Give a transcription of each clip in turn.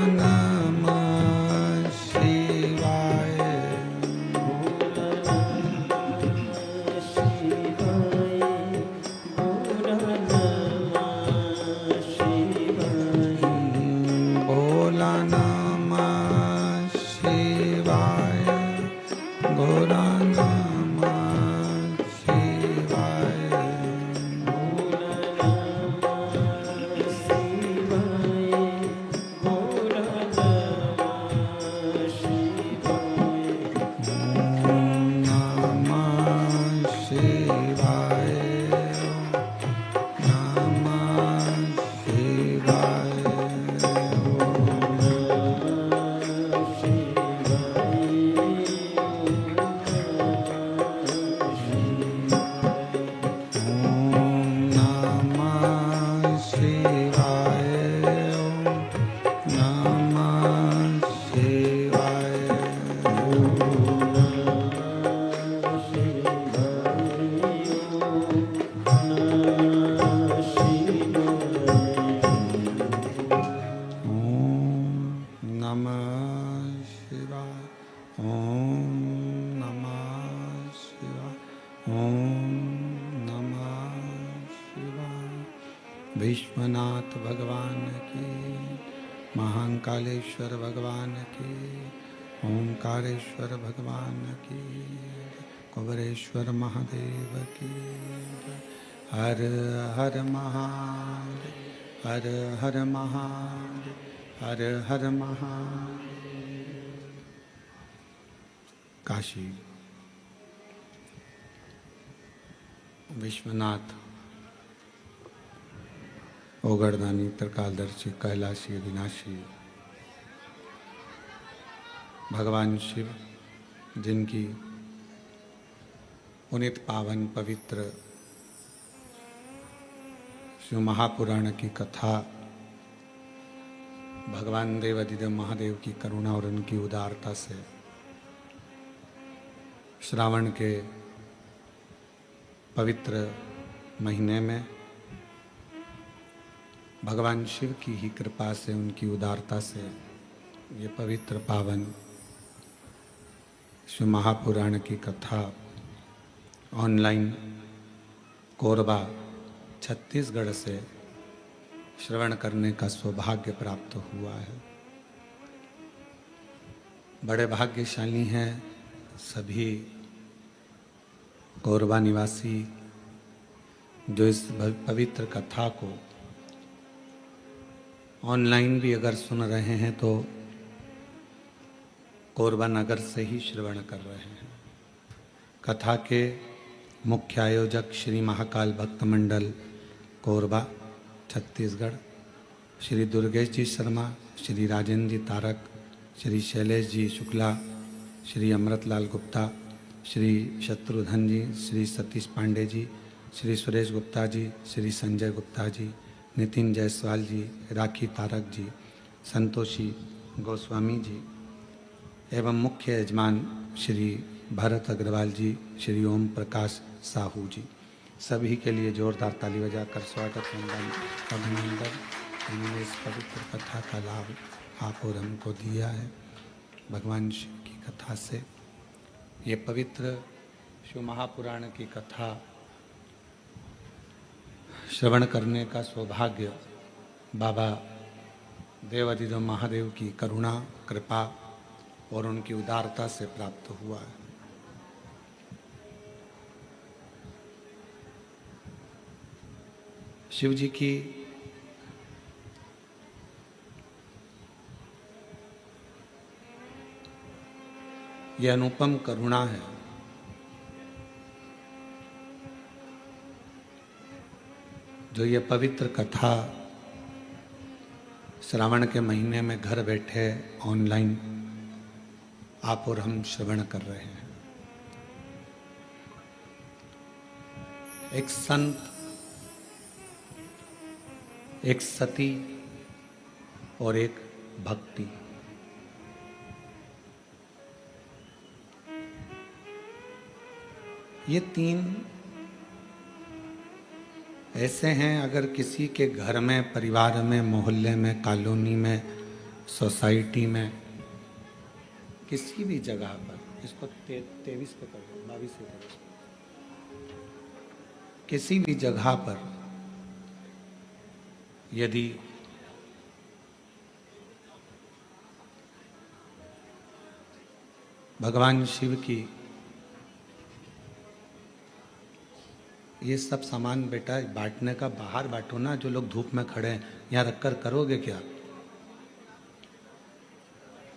नमः शिवाय। भोला नमः शिवाय। भोला नमः शिवाय। विश्वनाथ भगवान की, महाकालेश्वर भगवान की, ओंकारेश्वर भगवान की, कुबेरेश्वर महादेव की। हर हर महादेव, हर हर महादेव, हर हर महादेव। काशी विश्वनाथ ओगरदानी त्रिकालदर्शी कैलाशी अविनाशी भगवान शिव, जिनकी पुनित पावन पवित्र शिव महापुराण की कथा भगवान देवाधिदेव महादेव की करुणा और उनकी उदारता से श्रावण के पवित्र महीने में भगवान शिव की ही कृपा से, उनकी उदारता से ये पवित्र पावन शिव महापुराण की कथा ऑनलाइन कोरबा छत्तीसगढ़ से श्रवण करने का सौभाग्य प्राप्त हुआ है। बड़े भाग्यशाली हैं सभी कोरबा निवासी जो इस पवित्र कथा को ऑनलाइन भी अगर सुन रहे हैं तो कोरबा नगर से ही श्रवण कर रहे हैं। कथा के मुख्य आयोजक श्री महाकाल भक्त मंडल कोरबा छत्तीसगढ़, श्री दुर्गेश जी शर्मा, श्री राजेंद्र जी तारक, श्री शैलेश जी शुक्ला, श्री अमृतलाल गुप्ता, श्री शत्रुघ्न जी, श्री सतीश पांडे जी, श्री सुरेश गुप्ता जी, श्री संजय गुप्ता जी, नितिन जायसवाल जी, राखी तारक जी, संतोषी गोस्वामी जी एवं मुख्य यजमान श्री भरत अग्रवाल जी, श्री ओम प्रकाश साहू जी, सभी के लिए जोरदार ताली बजाकर स्वागत वंदन अभिनंदन। इन्होंने इस पवित्र कथा का लाभ आप और हमको दिया है। भगवान शिव की कथा से ये पवित्र शिव महापुराण की कथा श्रवण करने का सौभाग्य बाबा देवाधिदेव महादेव की करुणा कृपा और उनकी उदारता से प्राप्त हुआ है। शिव जी की यह अनुपम करुणा है जो ये पवित्र कथा श्रावण के महीने में घर बैठे ऑनलाइन आप और हम श्रवण कर रहे हैं। एक संत, एक सती और एक भक्ति, ये तीन ऐसे हैं, अगर किसी के घर में, परिवार में, मोहल्ले में, कॉलोनी में सोसाइटी में, किसी भी जगह पर, इसको 23 पे करो, 22 पे करो, किसी भी जगह पर यदि भगवान शिव की ये सब सामान बेटा बांटने का बाहर बांटो ना, जो लोग धूप में खड़े हैं यहाँ रखकर करोगे क्या?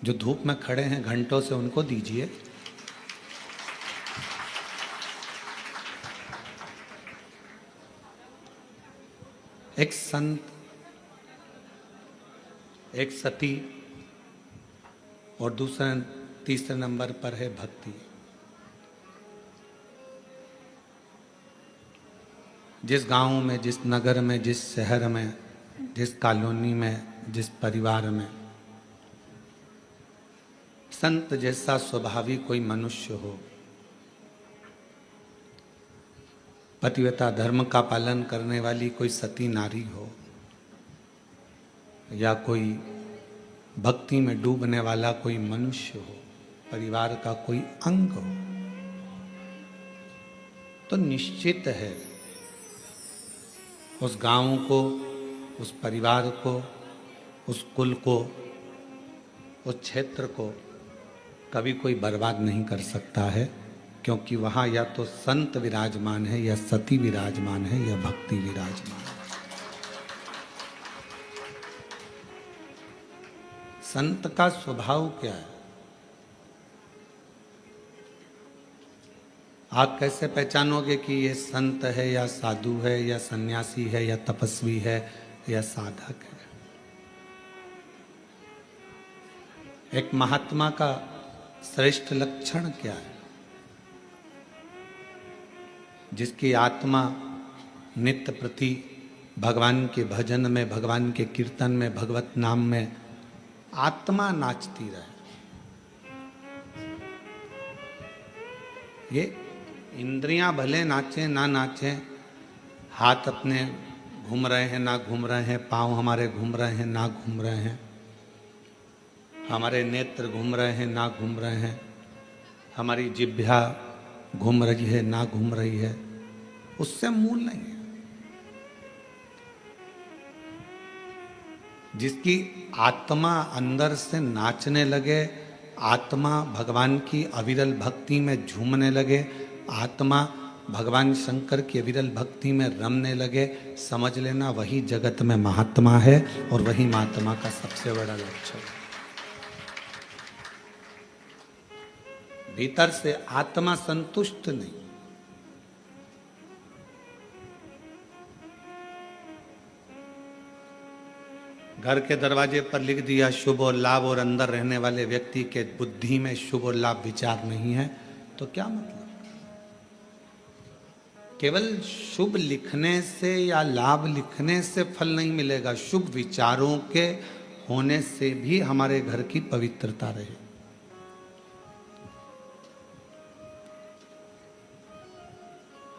जो धूप में खड़े हैं घंटों से उनको दीजिए। एक संत, एक सती और दूसरा तीसरे नंबर पर है भक्ति। जिस गांव में, जिस नगर में, जिस शहर में, जिस कॉलोनी में, जिस परिवार में संत जैसा स्वभावी कोई मनुष्य हो, पतिव्रता धर्म का पालन करने वाली कोई सती नारी हो, या कोई भक्ति में डूबने वाला कोई मनुष्य हो, परिवार का कोई अंग हो, तो निश्चित है उस गांव को, उस परिवार को, उस कुल को, उस क्षेत्र को कभी कोई बर्बाद नहीं कर सकता है, क्योंकि वहां या तो संत विराजमान है, या सती विराजमान है, या भक्ति विराजमान है। संत का स्वभाव क्या है? आप कैसे पहचानोगे कि ये संत है या साधु है या सन्यासी है या तपस्वी है या साधक है? एक महात्मा का श्रेष्ठ लक्षण क्या है? जिसकी आत्मा नित्य प्रति भगवान के भजन में, भगवान के कीर्तन में, भगवत नाम में आत्मा नाचती रहे। ये इंद्रियां भले नाचे ना नाचे, हाथ अपने घूम रहे हैं ना घूम रहे हैं, पांव हमारे घूम रहे हैं ना घूम रहे हैं, हमारे नेत्र घूम रहे हैं ना घूम रहे हैं, हमारी जिह्वा घूम रही है ना घूम रही है, उससे मूल नहीं है। जिसकी आत्मा अंदर से नाचने लगे, आत्मा भगवान की अविरल भक्ति में झूमने लगे, आत्मा भगवान शंकर की अविरल भक्ति में रमने लगे, समझ लेना वही जगत में महात्मा है, और वही महात्मा का सबसे बड़ा लक्षण है। भीतर से आत्मा संतुष्ट नहीं, घर के दरवाजे पर लिख दिया शुभ और लाभ, और अंदर रहने वाले व्यक्ति के बुद्धि में शुभ और लाभ विचार नहीं है, तो क्या मतलब? केवल शुभ लिखने से या लाभ लिखने से फल नहीं मिलेगा, शुभ विचारों के होने से भी हमारे घर की पवित्रता रहे।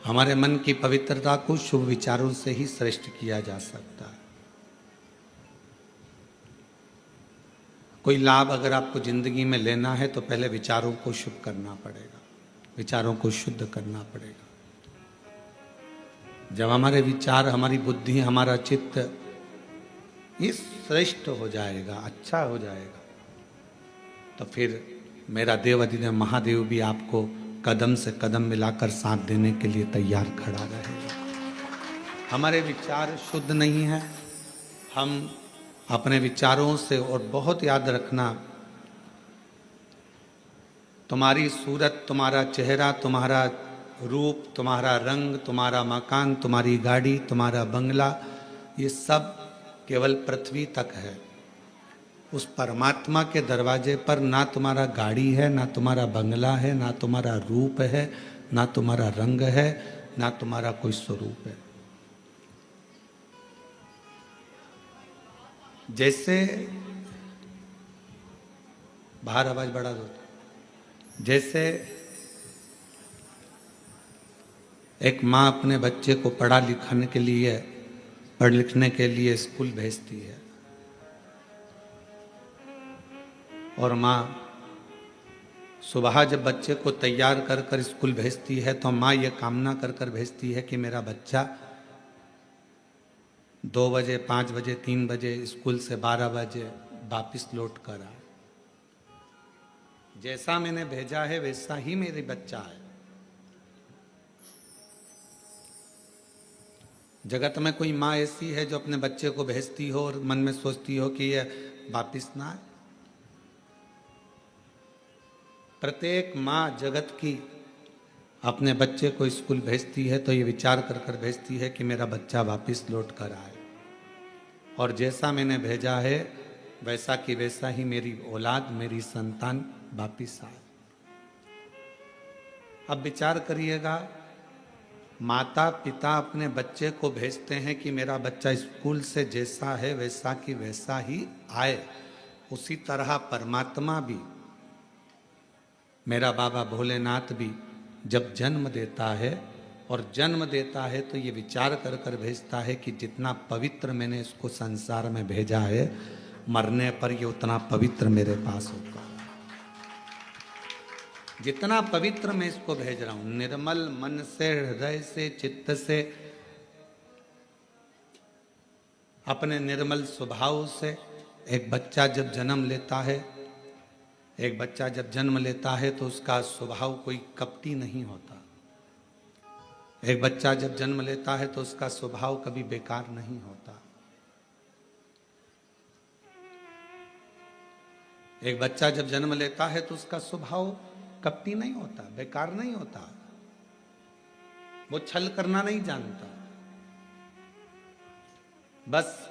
हमारे मन की पवित्रता को शुभ विचारों से ही श्रेष्ठ किया जा सकता है। कोई लाभ अगर आपको जिंदगी में लेना है तो पहले विचारों को शुभ करना पड़ेगा, विचारों को शुद्ध करना पड़ेगा। जब हमारे विचार, हमारी बुद्धि, हमारा चित्त ये श्रेष्ठ हो जाएगा, अच्छा हो जाएगा, तो फिर मेरा देव अधिदेव महादेव भी आपको कदम से कदम मिलाकर साथ देने के लिए तैयार खड़ा रहेगा। हमारे विचार शुद्ध नहीं है, हम अपने विचारों से, और बहुत याद रखना, तुम्हारी सूरत, तुम्हारा चेहरा, तुम्हारा रूप, तुम्हारा रंग, तुम्हारा मकान, तुम्हारी गाड़ी, तुम्हारा बंगला, ये सब केवल पृथ्वी तक है। उस परमात्मा के दरवाजे पर ना तुम्हारा गाड़ी है, ना तुम्हारा बंगला है, ना तुम्हारा रूप है, ना तुम्हारा रंग है, ना तुम्हारा कोई स्वरूप है। जैसे बाहर आवाज बढ़ा दो, जैसे एक माँ अपने बच्चे को पढ़ लिखने के लिए स्कूल भेजती है, और माँ सुबह जब बच्चे को तैयार कर कर स्कूल भेजती है तो माँ ये कामना कर कर भेजती है कि मेरा बच्चा 2 बजे, 5 बजे, 3 बजे स्कूल से 12 बजे वापिस लौट कर आए। जैसा मैंने भेजा है वैसा ही मेरी बच्चा है। जगत में कोई माँ ऐसी है जो अपने बच्चे को भेजती हो और मन में सोचती हो कि यह वापिस ना आए? प्रत्येक माँ जगत की अपने बच्चे को स्कूल भेजती है तो ये विचार कर कर भेजती है कि मेरा बच्चा वापिस लौट कर आए और जैसा मैंने भेजा है वैसा कि वैसा ही मेरी औलाद, मेरी संतान वापिस आए। अब विचार करिएगा, माता पिता अपने बच्चे को भेजते हैं कि मेरा बच्चा स्कूल से जैसा है वैसा कि वैसा ही आए। उसी तरह परमात्मा भी, मेरा बाबा भोलेनाथ भी जब जन्म देता है और जन्म देता है तो ये विचार कर कर भेजता है कि जितना पवित्र मैंने इसको संसार में भेजा है, मरने पर ये उतना पवित्र मेरे पास होगा। जितना पवित्र मैं इसको भेज रहा हूं, निर्मल मन से, हृदय से, चित्त से, अपने निर्मल स्वभाव से एक बच्चा जब जन्म लेता है, एक बच्चा जब जन्म लेता है तो उसका स्वभाव कोई कपटी नहीं होता। एक बच्चा जब जन्म लेता है तो उसका स्वभाव कभी बेकार नहीं होता। एक बच्चा जब जन्म लेता है तो उसका स्वभाव कपटी नहीं होता, बेकार नहीं होता, वो छल करना नहीं जानता। बस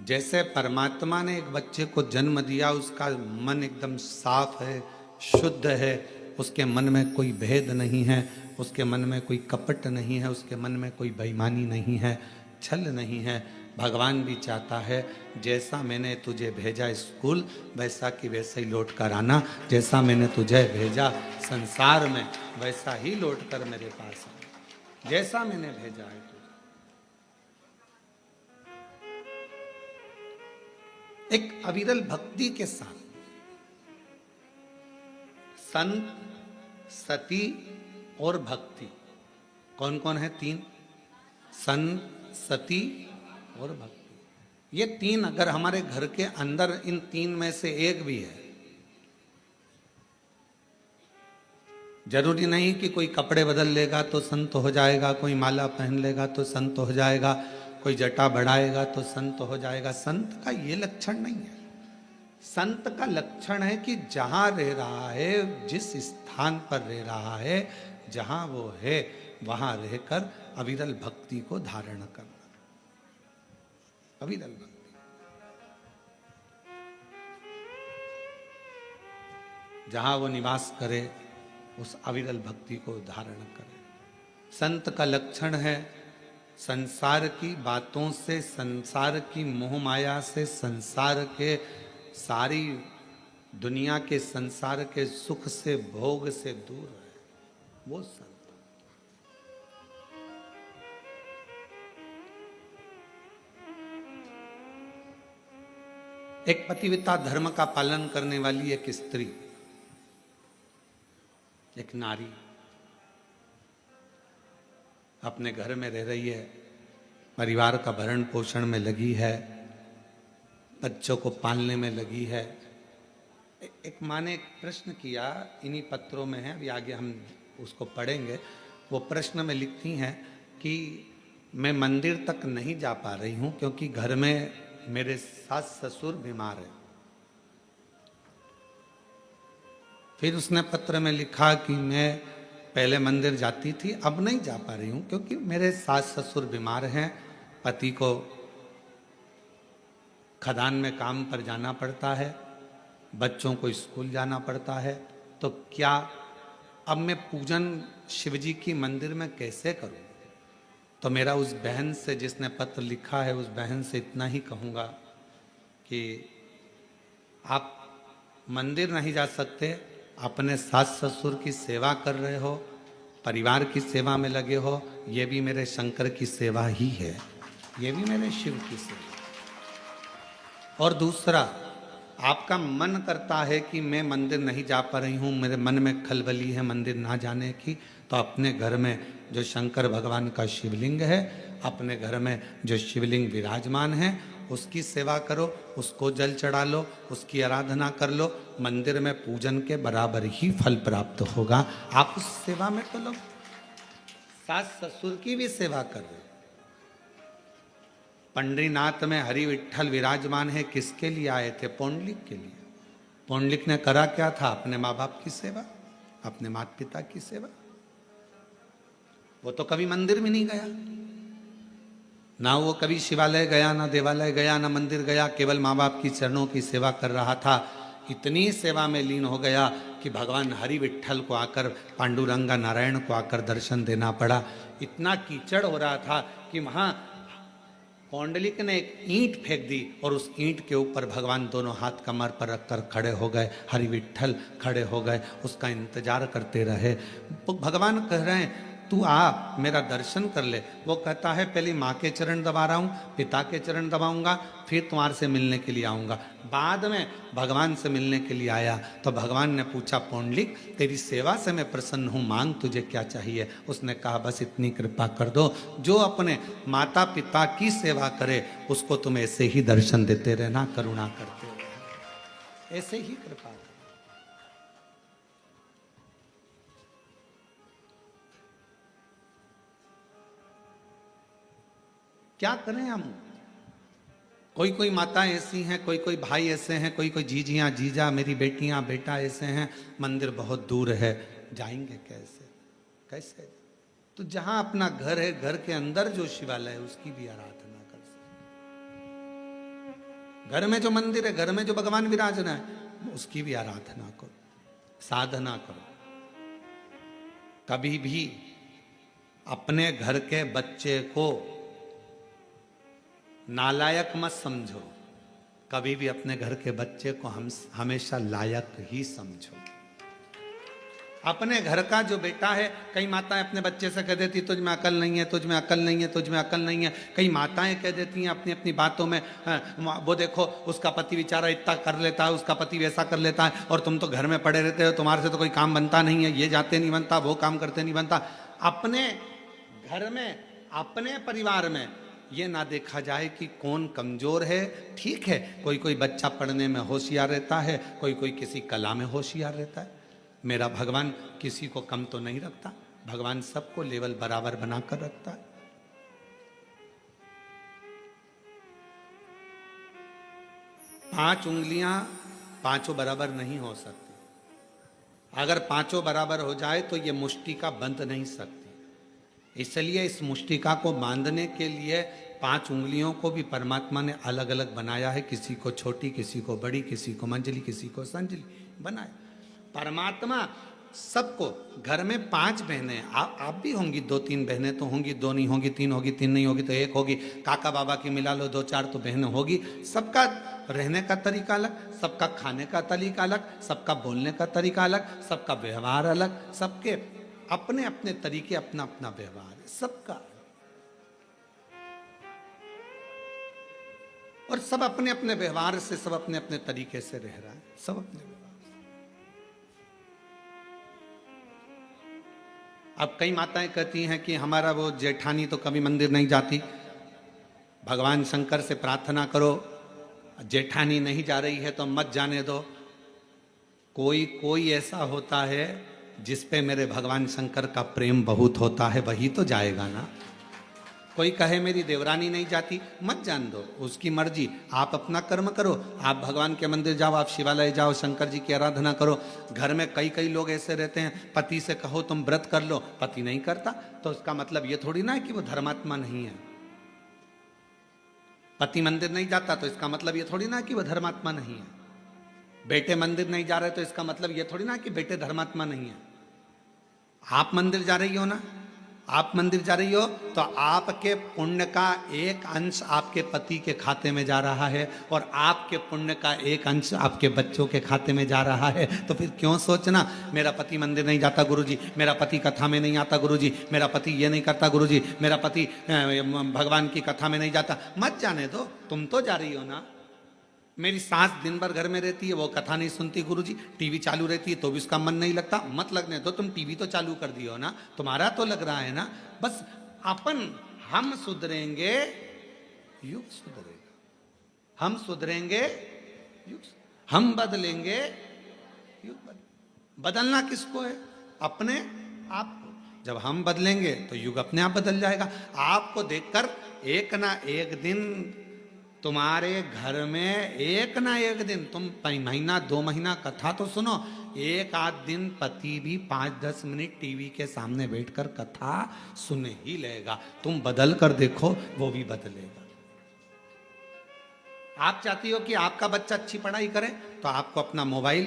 जैसे परमात्मा ने एक बच्चे को जन्म दिया, उसका मन एकदम साफ है, शुद्ध है, उसके मन में कोई भेद नहीं है, उसके मन में कोई कपट नहीं है, उसके मन में कोई बेईमानी नहीं है, छल नहीं है। भगवान भी चाहता है जैसा मैंने तुझे भेजा स्कूल वैसा कि वैसे ही लौट कर आना, जैसा मैंने तुझे भेजा संसार में वैसा ही लौट कर मेरे पास आना, जैसा मैंने भेजा है। एक अविरल भक्ति के साथ संत, सती और भक्ति, कौन कौन है? 3, संत, सती और भक्ति। ये 3 अगर हमारे घर के अंदर इन 3 में से एक भी है, जरूरी नहीं कि कोई कपड़े बदल लेगा तो संत हो जाएगा, कोई माला पहन लेगा तो संत हो जाएगा, कोई जटा बढ़ाएगा तो संत हो जाएगा। संत का ये लक्षण नहीं है। संत का लक्षण है कि जहां रह रहा है, जिस स्थान पर रह रहा है, जहां वो है, वहां रहकर अविरल भक्ति को धारण करना। अविरल भक्ति, जहां वो निवास करे उस अविरल भक्ति को धारण करे। संत का लक्षण है संसार की बातों से, संसार की मोह माया से, संसार के सारी दुनिया के संसार के सुख से, भोग से दूर है, वो संत। एक पतिव्रता धर्म का पालन करने वाली एक स्त्री, एक नारी अपने घर में रह रही है, परिवार का भरण पोषण में लगी है, बच्चों को पालने में लगी है। एक माँ ने एक प्रश्न किया, इन्हीं पत्रों में है, अभी आगे हम उसको पढ़ेंगे। वो प्रश्न में लिखती हैं कि मैं मंदिर तक नहीं जा पा रही हूँ क्योंकि घर में मेरे सास ससुर बीमार है। फिर उसने पत्र में लिखा कि मैं पहले मंदिर जाती थी, अब नहीं जा पा रही हूँ क्योंकि मेरे सास ससुर बीमार हैं, पति को खदान में काम पर जाना पड़ता है, बच्चों को स्कूल जाना पड़ता है, तो क्या अब मैं पूजन शिवजी की मंदिर में कैसे करूं? तो मेरा उस बहन से, जिसने पत्र लिखा है, उस बहन से इतना ही कहूँगा कि आप मंदिर नहीं जा सकते, अपने सास ससुर की सेवा कर रहे हो, परिवार की सेवा में लगे हो, ये भी मेरे शंकर की सेवा ही है, ये भी मेरे शिव की सेवा। और दूसरा, आपका मन करता है कि मैं मंदिर नहीं जा पा रही हूँ, मेरे मन में खलबली है मंदिर ना जाने की, तो अपने घर में जो शंकर भगवान का शिवलिंग है, अपने घर में जो शिवलिंग विराजमान है, उसकी सेवा करो, उसको जल चढ़ा लो, उसकी आराधना कर लो, मंदिर में पूजन के बराबर ही फल प्राप्त होगा। आप उस सेवा में तो लोग सास ससुर की भी सेवा कर रहे। पंडरीनाथ में हरि विठ्ठल विराजमान है, किसके लिए आए थे? पौंडलिक के लिए। पौंडलिक ने करा क्या था? अपने माँ बाप की सेवा, अपने माता पिता की सेवा। वो तो कभी मंदिर में नहीं गया, ना वो कभी शिवालय गया, ना देवालय गया, ना मंदिर गया, केवल माँ बाप की चरणों की सेवा कर रहा था। इतनी सेवा में लीन हो गया कि भगवान हरि विठ्ठल को आकर, पांडुरंगा नारायण को आकर दर्शन देना पड़ा। इतना कीचड़ हो रहा था कि वहां पौंडलिक ने एक ईंट फेंक दी और उस ईंट के ऊपर भगवान दोनों हाथ कमर पर रखकर खड़े हो गए। हरि विठ्ठल खड़े हो गए, उसका इंतजार करते रहे। भगवान कह रहे हैं तू आ, मेरा दर्शन कर ले। वो कहता है पहले माँ के चरण दबा रहा हूँ, पिता के चरण दबाऊंगा, फिर तुम्हारे से मिलने के लिए आऊँगा। बाद में भगवान से मिलने के लिए आया तो भगवान ने पूछा, पौंडलिक तेरी सेवा से मैं प्रसन्न हूँ, मांग तुझे क्या चाहिए? उसने कहा बस इतनी कृपा कर दो, जो अपने माता पिता की सेवा करे उसको तुम ऐसे ही दर्शन देते रहना, करुणा करते रहना, ऐसे ही कृपा। क्या करें हम? कोई कोई माताएं ऐसी हैं, कोई कोई भाई ऐसे हैं, कोई कोई जीजियां जीजा, मेरी बेटियां बेटा ऐसे हैं, मंदिर बहुत दूर है, जाएंगे कैसे? कैसे? तो जहां अपना घर है, घर के अंदर जो शिवालय है उसकी भी आराधना कर सकते। घर में जो मंदिर है, घर में जो भगवान विराजना है, उसकी भी आराधना करो, साधना करो। कभी भी अपने घर के बच्चे को नालायक मत समझो, कभी भी अपने घर के बच्चे को हम हमेशा लायक ही समझो। अपने घर का जो बेटा है, कई माताएं अपने बच्चे से कह देती तुझ में अकल नहीं है, तुझ में अकल नहीं है, तुझ में अकल नहीं है। कई माताएं कह देती हैं अपनी अपनी बातों में, वो देखो उसका पति बेचारा इतना कर लेता है, उसका पति वैसा कर लेता है, और तुम तो घर में पड़े रहते हो, तुम्हारे से तो कोई काम बनता नहीं है, ये जाते नहीं बनता, वो काम करते नहीं बनता। अपने घर में, अपने परिवार में ये ना देखा जाए कि कौन कमजोर है। ठीक है, कोई कोई बच्चा पढ़ने में होशियार रहता है, कोई कोई किसी कला में होशियार रहता है। मेरा भगवान किसी को कम तो नहीं रखता, भगवान सबको लेवल बराबर बनाकर रखता है। पांच उंगलियां पांचों बराबर नहीं हो सकती। अगर पांचों बराबर हो जाए तो ये मुष्टिका बंध नहीं सकती। इसलिए इस मुष्टिका को बांधने के लिए पांच उंगलियों को भी परमात्मा ने अलग अलग बनाया है। किसी को छोटी, किसी को बड़ी, किसी को मंजली, किसी को संजली बनाया। परमात्मा सबको, घर में पांच बहनें, आप भी होंगी, दो तीन बहनें तो होंगी, दो नहीं होगी, तीन होगी, तीन नहीं होगी तो एक होगी, काका बाबा की मिला लो, दो चार तो बहनें होगी। सबका रहने का तरीका अलग, सबका खाने का तरीका अलग, सबका बोलने का तरीका अलग, सबका व्यवहार अलग, सबके अपने अपने तरीके, अपना अपना व्यवहार है सबका, और सब अपने अपने व्यवहार से, सब अपने अपने तरीके से रह रहा है, सब अपने व्यवहार। अब कई माताएं कहती हैं कि हमारा वो जेठानी तो कभी मंदिर नहीं जाती, भगवान शंकर से प्रार्थना करो, जेठानी नहीं जा रही है तो मत जाने दो। कोई कोई ऐसा होता है जिस पे मेरे भगवान शंकर का प्रेम बहुत होता है, वही तो जाएगा ना। कोई कहे मेरी देवरानी नहीं जाती, मत जान दो, उसकी मर्जी। आप अपना कर्म करो, आप भगवान के मंदिर जाओ, आप शिवालय जाओ, शंकर जी की आराधना करो। घर में कई कई लोग ऐसे रहते हैं, पति से कहो तुम व्रत कर लो, पति नहीं करता, तो इसका मतलब ये थोड़ी ना है कि वो धर्मात्मा नहीं है। पति मंदिर नहीं जाता तो इसका मतलब ये थोड़ी ना कि वो धर्मात्मा नहीं है। बेटे मंदिर नहीं जा रहे तो इसका मतलब ये थोड़ी ना कि बेटे धर्मात्मा नहीं है। आप मंदिर जा रही हो ना, आप मंदिर जा रही हो तो आपके पुण्य का एक अंश आपके पति के खाते में जा रहा है, और आपके पुण्य का एक अंश आपके बच्चों के खाते में जा रहा है। तो फिर क्यों सोचना मेरा पति मंदिर नहीं जाता गुरुजी, मेरा पति कथा में नहीं आता गुरुजी, मेरा पति ये नहीं करता गुरुजी, मेरा पति भगवान की कथा में नहीं जाता। मत जाने दो, तुम तो जा रही हो ना। मेरी सास दिन भर घर में रहती है, वो कथा नहीं सुनती गुरुजी, टीवी चालू रहती है तो भी उसका मन नहीं लगता। मत लगने दो, तुम टीवी तो चालू कर दियो ना, तुम्हारा तो लग रहा है ना। बस अपन हम सुधरेंगे, युग सुधरेगा। हम सुधरेंगे, युग, हम बदलेंगे, युग बदलना किसको है? अपने आप को। जब हम बदलेंगे तो युग अपने आप बदल जाएगा। आपको देखकर एक ना एक दिन तुम्हारे घर में, एक ना एक दिन, तुम महीना 2 महीना कथा तो सुनो, एक आध दिन पति भी 5-10 मिनट टीवी के सामने बैठकर कथा सुन ही लेगा। तुम बदल कर देखो, वो भी बदलेगा। आप चाहती हो कि आपका बच्चा अच्छी पढ़ाई करे, तो आपको अपना मोबाइल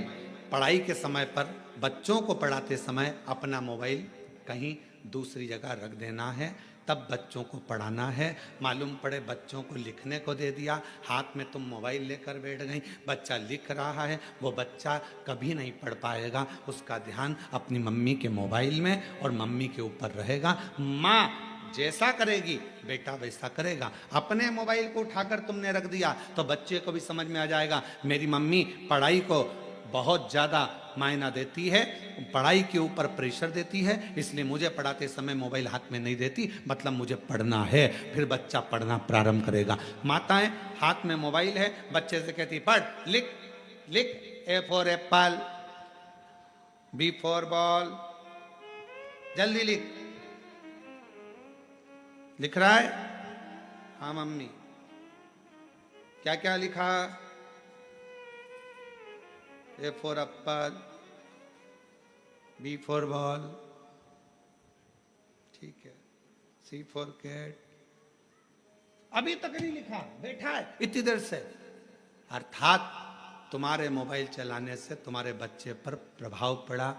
पढ़ाई के समय पर, बच्चों को पढ़ाते समय अपना मोबाइल कहीं दूसरी जगह रख देना है, तब बच्चों को पढ़ाना है। मालूम पड़े बच्चों को लिखने को दे दिया, हाथ में तुम मोबाइल लेकर बैठ गई, बच्चा लिख रहा है, वो बच्चा कभी नहीं पढ़ पाएगा। उसका ध्यान अपनी मम्मी के मोबाइल में और मम्मी के ऊपर रहेगा। माँ जैसा करेगी बेटा वैसा करेगा। अपने मोबाइल को उठाकर तुमने रख दिया तो बच्चे को भी समझ में आ जाएगा, मेरी मम्मी पढ़ाई को बहुत ज़्यादा मायना देती है, पढ़ाई के ऊपर प्रेशर देती है, इसलिए मुझे पढ़ाते समय मोबाइल हाथ में नहीं देती, मतलब मुझे पढ़ना है। फिर बच्चा पढ़ना प्रारंभ करेगा। माताएं हाथ में मोबाइल है, बच्चे से कहती पढ़, लिख लिख, A for apple, B for ball, जल्दी लिख। लिख रहा है? हाँ मम्मी। क्या क्या लिखा? A for apple, B for ball, ठीक है, सी फॉर कैट। अभी तक नहीं लिखा, बैठा है इतनी देर से। अर्थात तुम्हारे मोबाइल चलाने से तुम्हारे बच्चे पर प्रभाव पड़ा।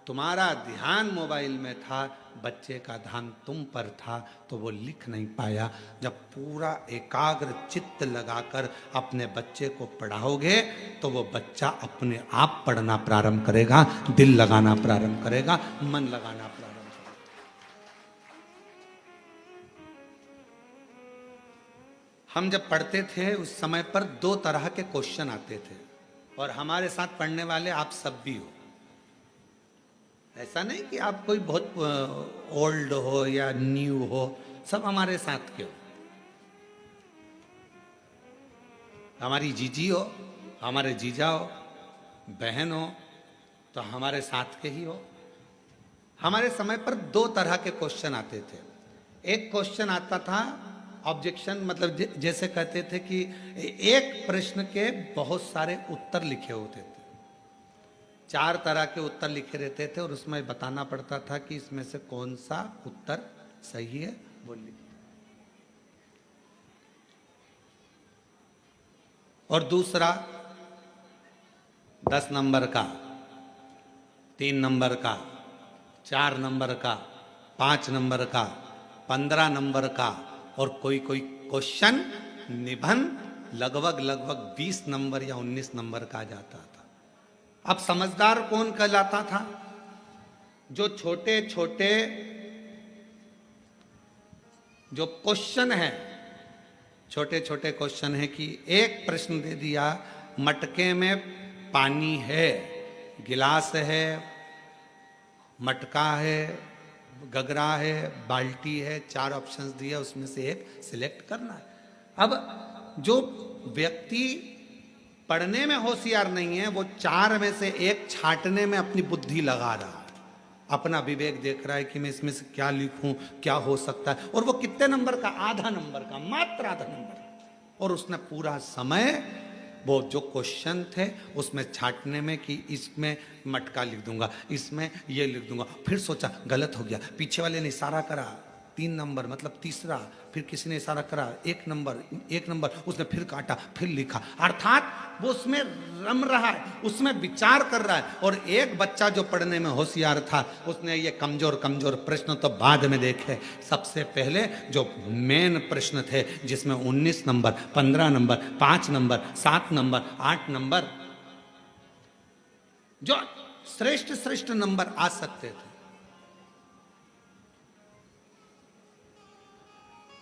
तुम्हारा ध्यान मोबाइल में था, बच्चे का ध्यान तुम पर था, तो वो लिख नहीं पाया। जब पूरा एकाग्र चित्त लगाकर अपने बच्चे को पढ़ाओगे तो वो बच्चा अपने आप पढ़ना प्रारंभ करेगा, दिल लगाना प्रारंभ करेगा, मन लगाना प्रारंभ करेगा। हम जब पढ़ते थे उस समय पर 2 तरह के क्वेश्चन आते थे, और हमारे साथ पढ़ने वाले आप सब भी हो। ऐसा नहीं कि आप कोई बहुत ओल्ड हो या न्यू हो, सब हमारे साथ के हो। हमारी जीजी हो, हमारे जीजा हो, बहन हो, तो हमारे साथ के ही हो। हमारे समय पर 2 तरह के क्वेश्चन आते थे। एक क्वेश्चन आता था ऑब्जेक्शन, मतलब जैसे कहते थे कि एक प्रश्न के बहुत सारे उत्तर लिखे होते थे, 4 तरह के उत्तर लिखे रहते थे, और उसमें बताना पड़ता था कि इसमें से कौन सा उत्तर सही है, बोलिए। और दूसरा 10 नंबर का, 3 नंबर का, 4 नंबर का, 5 नंबर का, 15 नंबर का, और कोई कोई क्वेश्चन निबंध लगभग 20 नंबर या 19 नंबर का जाता था। अब समझदार कौन कहलाता था? जो छोटे छोटे जो क्वेश्चन है, छोटे छोटे क्वेश्चन है कि एक प्रश्न दे दिया, मटके में पानी है, गिलास है, मटका है, गगरा है, बाल्टी है, 4 ऑप्शंस दिए, उसमें से एक सिलेक्ट करना है। अब जो व्यक्ति पढ़ने में होशियार नहीं है, वो 4 में से एक छांटने में अपनी बुद्धि लगा रहा है, अपना विवेक देख रहा है कि मैं इसमें से क्या लिखूं, क्या हो सकता है। और वो कितने नंबर का? आधा नंबर का, मात्र आधा नंबर। और उसने पूरा समय वो जो क्वेश्चन थे उसमें छांटने में कि इसमें मटका लिख दूंगा, इसमें ये लिख दूंगा, फिर सोचा गलत हो गया, पीछे वाले ने इशारा करा 3 नंबर मतलब तीसरा, फिर किसी ने इशारा करा 1 नंबर, उसने फिर काटा, फिर लिखा। अर्थात वो उसमें रम रहा है, उसमें विचार कर रहा है। और एक बच्चा जो पढ़ने में होशियार था, उसने ये कमजोर प्रश्न तो बाद में देखे, सबसे पहले जो मेन प्रश्न थे जिसमें 19 number, 15 number, 5 number, 7 number, 8 number, जो श्रेष्ठ नंबर आ सकते थे।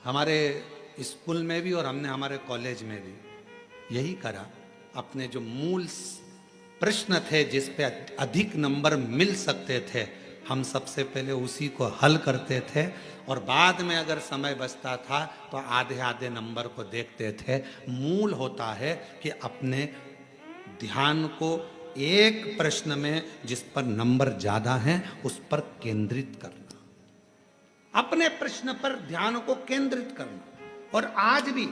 हमारे स्कूल में भी और हमने हमारे कॉलेज में भी यही करा। अपने जो मूल प्रश्न थे जिस पे अधिक नंबर मिल सकते थे, हम सबसे पहले उसी को हल करते थे और बाद में अगर समय बचता था तो आधे आधे नंबर को देखते थे। मूल होता है कि अपने ध्यान को एक प्रश्न में जिस पर नंबर ज्यादा हैं उस पर केंद्रित करना, अपने प्रश्न पर ध्यान को केंद्रित करना। और आज भी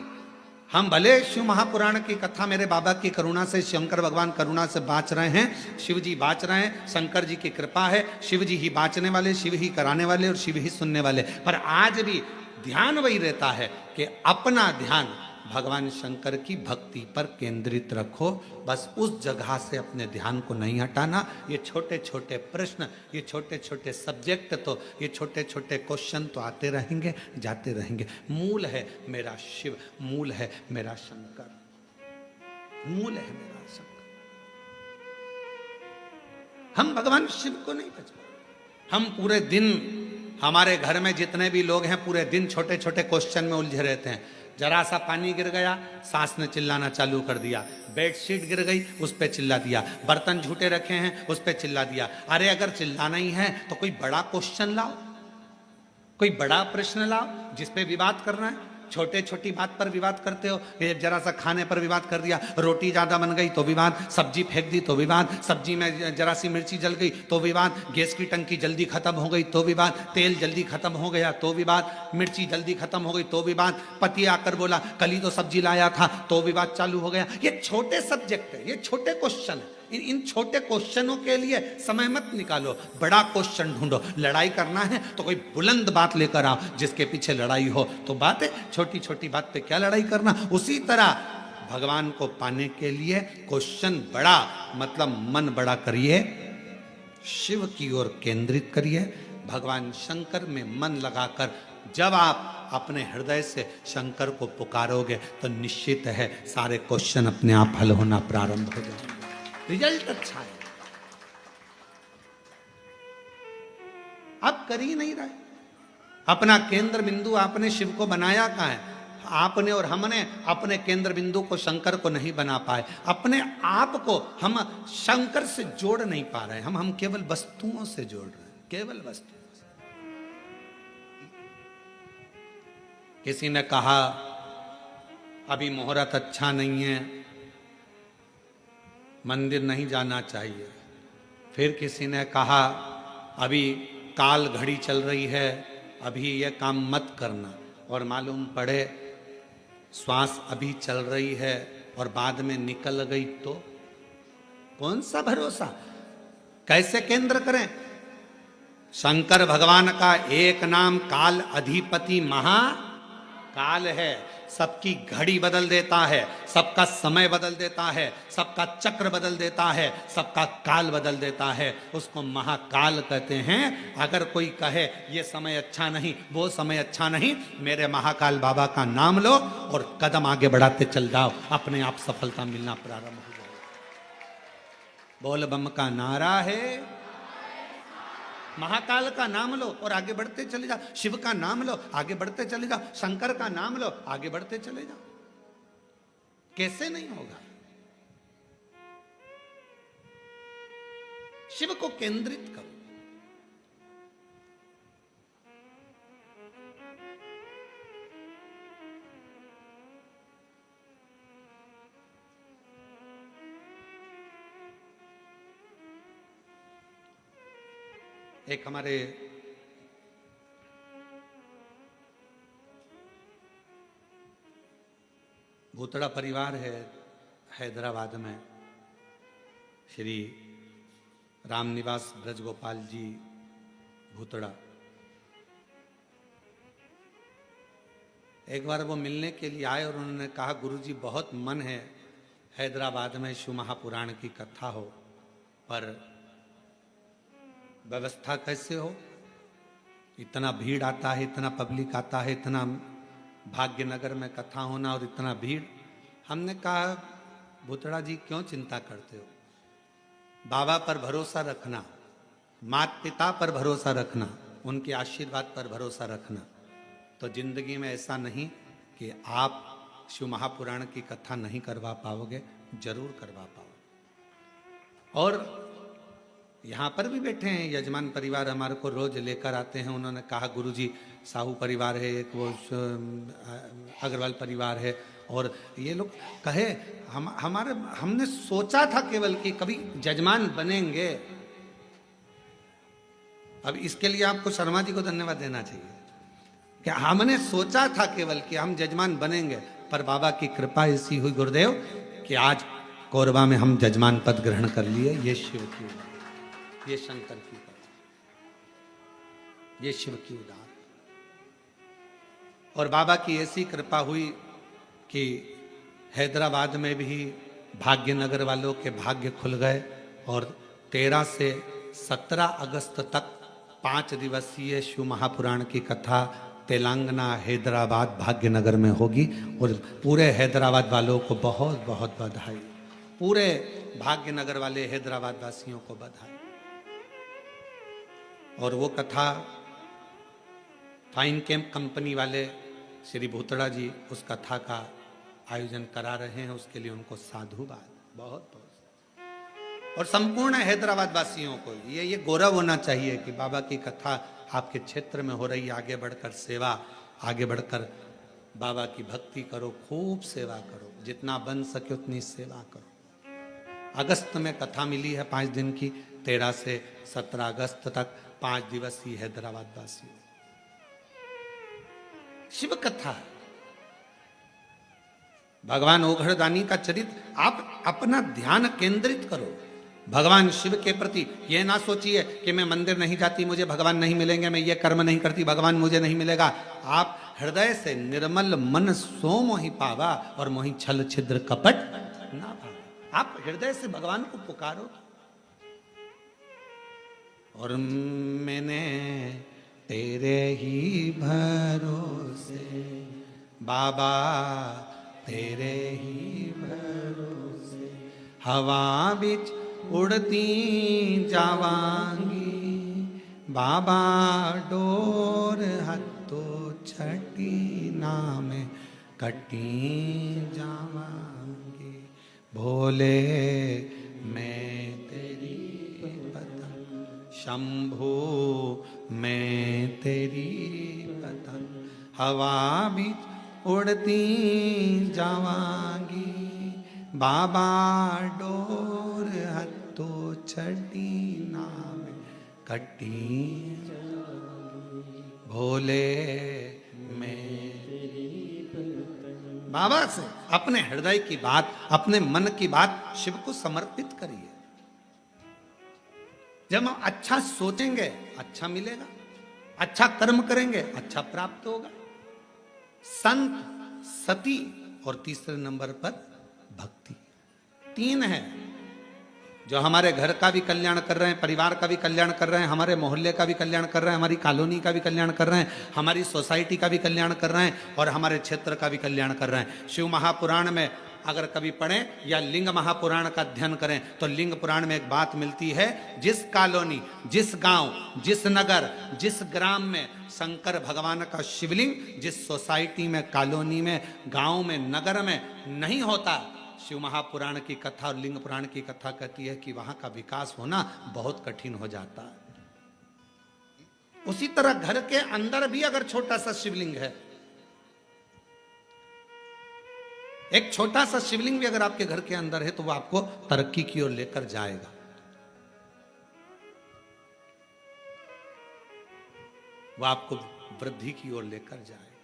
हम भले शिव महापुराण की कथा मेरे बाबा की करुणा से, शंकर भगवान करुणा से बाँच रहे हैं, शिव जी बाँच रहे हैं, शंकर जी की कृपा है, शिव जी ही बाँचने वाले, शिव ही कराने वाले और शिव ही सुनने वाले। पर आज भी ध्यान वही रहता है कि अपना ध्यान भगवान शंकर की भक्ति पर केंद्रित रखो, बस उस जगह से अपने ध्यान को नहीं हटाना। ये छोटे छोटे प्रश्न, ये छोटे छोटे सब्जेक्ट, तो ये छोटे छोटे क्वेश्चन तो आते रहेंगे जाते रहेंगे। मूल है मेरा शिव, मूल है मेरा शंकर, मूल है मेरा शंकर। हम भगवान शिव को नहीं बचा। हम पूरे दिन, हमारे घर में जितने भी लोग हैं पूरे दिन छोटे छोटे क्वेश्चन में उलझे रहते हैं। जरा सा पानी गिर गया, सास ने चिल्लाना चालू कर दिया, बेडशीट गिर गई उस पे चिल्ला दिया, बर्तन झूठे रखे हैं उस पे चिल्ला दिया। अरे अगर चिल्लाना ही है तो कोई बड़ा क्वेश्चन लाओ, कोई बड़ा प्रश्न लाओ जिस पे विवाद करना है। छोटे छोटी बात पर विवाद करते हो। जरा सा खाने पर विवाद कर दिया, रोटी ज्यादा बन गई तो विवाद, सब्जी फेंक दी तो विवाद, सब्जी में जरा सी मिर्ची जल गई तो विवाद, गैस की टंकी जल्दी खत्म हो गई तो विवाद, तेल जल्दी खत्म हो गया तो विवाद, मिर्ची जल्दी खत्म हो गई तो विवाद, पति आकर बोला कल ही तो सब्जी लाया था तो विवाद चालू हो गया। ये छोटे सब्जेक्ट है, ये छोटे क्वेश्चन है। इन छोटे क्वेश्चनों के लिए समय मत निकालो, बड़ा क्वेश्चन ढूंढो। लड़ाई करना है तो कोई बुलंद बात लेकर आओ जिसके पीछे लड़ाई हो। तो बात है, छोटी छोटी बात पे क्या लड़ाई करना। उसी तरह भगवान को पाने के लिए क्वेश्चन बड़ा, मतलब मन बड़ा करिए, शिव की ओर केंद्रित करिए। भगवान शंकर में मन लगाकर जब आप अपने हृदय से शंकर को पुकारोगे तो निश्चित है सारे क्वेश्चन अपने आप हल होना प्रारंभ हो जाएंगे। रिजल्ट अच्छा है। आप कर ही नहीं रहे। अपना केंद्र बिंदु आपने शिव को बनाया कहाँ है? आपने और हमने अपने केंद्र बिंदु को शंकर को नहीं बना पाए। अपने आप को हम शंकर से जोड़ नहीं पा रहे। हम केवल वस्तुओं से जोड़ रहे हैं, केवल वस्तुओं से। किसी ने कहा अभी मुहूर्त अच्छा नहीं है, मंदिर नहीं जाना चाहिए। फिर किसी ने कहा अभी काल घड़ी चल रही है, अभी ये काम मत करना। और मालूम पड़े श्वास अभी चल रही है और बाद में निकल गई तो कौन सा भरोसा? कैसे केंद्र करें? शंकर भगवान का एक नाम काल अधिपति महाकाल है। सबकी घड़ी बदल देता है, सबका समय बदल देता है, सबका चक्र बदल देता है, सबका काल बदल देता है। उसको महाकाल कहते हैं। अगर कोई कहे ये समय अच्छा नहीं, वो समय अच्छा नहीं, मेरे महाकाल बाबा का नाम लो और कदम आगे बढ़ाते चल जाओ, अपने आप सफलता मिलना प्रारंभ हो जाएगी। बोल बम का नारा है, महाकाल का नाम लो और आगे बढ़ते चले जाओ। शिव का नाम लो, आगे बढ़ते चले जाओ। शंकर का नाम लो, आगे बढ़ते चले जाओ। कैसे नहीं होगा? शिव को केंद्रित करो। एक हमारे भूतड़ा परिवार है हैदराबाद में, श्री रामनिवास ब्रजगोपाल जी भूतड़ा। एक बार वो मिलने के लिए आए और उन्होंने कहा गुरुजी बहुत मन है हैदराबाद में शिव महापुराण की कथा हो, पर व्यवस्था कैसे हो? इतना भीड़ आता है, इतना पब्लिक आता है, इतना भाग्यनगर में कथा होना और इतना भीड़। हमने कहा भूतड़ा जी क्यों चिंता करते हो? बाबा पर भरोसा रखना, माता पिता पर भरोसा रखना, उनके आशीर्वाद पर भरोसा रखना, तो जिंदगी में ऐसा नहीं कि आप शिव महापुराण की कथा नहीं करवा पाओगे। जरूर करवा पाओ। और यहाँ पर भी बैठे हैं यजमान परिवार, हमारे को रोज लेकर आते हैं। उन्होंने कहा गुरुजी साहू परिवार है, एक वो अग्रवाल परिवार है, और ये लोग कहे हमने सोचा था केवल कि कभी जजमान बनेंगे। अब इसके लिए आपको शर्मा जी को धन्यवाद देना चाहिए कि हमने सोचा था केवल कि हम जजमान बनेंगे, पर बाबा की कृपा ऐसी हुई गुरुदेव कि आज कोरबा में हम जजमान पद ग्रहण कर लिए। ये शिव की उदार, ये शंकर की कृपा, ये शिव की उदार। और बाबा की ऐसी कृपा हुई कि हैदराबाद में भी भाग्यनगर वालों के भाग्य खुल गए, और 13 से 17 अगस्त तक 5 दिवसीय शिव महापुराण की कथा तेलंगाना हैदराबाद भाग्यनगर में होगी। और पूरे हैदराबाद वालों को बहुत बहुत बधाई, पूरे भाग्यनगर वाले हैदराबाद वासियों को बधाई। और वो कथा फाइन कैंप कंपनी वाले श्री भूतड़ा जी उस कथा का आयोजन करा रहे हैं, उसके लिए उनको साधुवाद बहुत बहुत। और संपूर्ण हैदराबाद वासियों को ये गौरव होना चाहिए कि बाबा की कथा आपके क्षेत्र में हो रही है। आगे बढ़कर सेवा, आगे बढ़कर बाबा की भक्ति करो, खूब सेवा करो, जितना बन सके उतनी सेवा करो। अगस्त में कथा मिली है 5 दिन की, 13 से 17 अगस्त तक 5 दिवसीय हैदराबाद वासियों शिव कथा। भगवान ओघड़दानी का चरित्र, आप अपना ध्यान केंद्रित करो भगवान शिव के प्रति। ये ना सोचिए कि मैं मंदिर नहीं जाती मुझे भगवान नहीं मिलेंगे, मैं ये कर्म नहीं करती भगवान मुझे नहीं मिलेगा। आप हृदय से निर्मल मन सो मोहि पावा, और मोहि छल छिद्र कपट ना पावा। आप हृदय से भगवान को पुकारो। और मैंने तेरे ही भरोसे बाबा, तेरे ही भरोसे हवा बिच उड़ती जावांगी, बाबा डोर हथो छठी नाम कटी जावांगी। भोले मैं तेरी पतंग, शंभो मैं तेरी पतंग, हवा बिच उड़ती जावांगी, बाबा डोर हथो छठी नाम कटी। भोले मैं बाबा से अपने हृदय की बात, अपने मन की बात शिव को समर्पित करिए। जब हम अच्छा सोचेंगे अच्छा मिलेगा, अच्छा कर्म करेंगे अच्छा प्राप्त होगा। संत, सती, और तीसरे नंबर पर भक्ति। 3 है जो हमारे घर का भी कल्याण कर रहे हैं, परिवार का भी कल्याण कर रहे हैं, हमारे मोहल्ले का भी कल्याण कर रहे हैं, हमारी कॉलोनी का भी कल्याण कर रहे हैं, हमारी सोसाइटी का भी कल्याण कर रहे हैं, और हमारे क्षेत्र का भी कल्याण कर रहे हैं। शिव महापुराण में अगर कभी पढ़ें या लिंग महापुराण का अध्ययन करें तो लिंग पुराण में एक बात मिलती है, जिस कॉलोनी, जिस गांव, जिस नगर, जिस ग्राम में शंकर भगवान का शिवलिंग, जिस सोसाइटी में, कॉलोनी में, गांव में, नगर में नहीं होता, शिव महापुराण की कथा और लिंग पुराण की कथा कहती है कि वहां का विकास होना बहुत कठिन हो जाता है। उसी तरह घर के अंदर भी अगर छोटा सा शिवलिंग है, एक छोटा सा शिवलिंग भी अगर आपके घर के अंदर है, तो वो आपको तरक्की की ओर लेकर जाएगा। वो आपको वृद्धि की ओर लेकर जाएगा।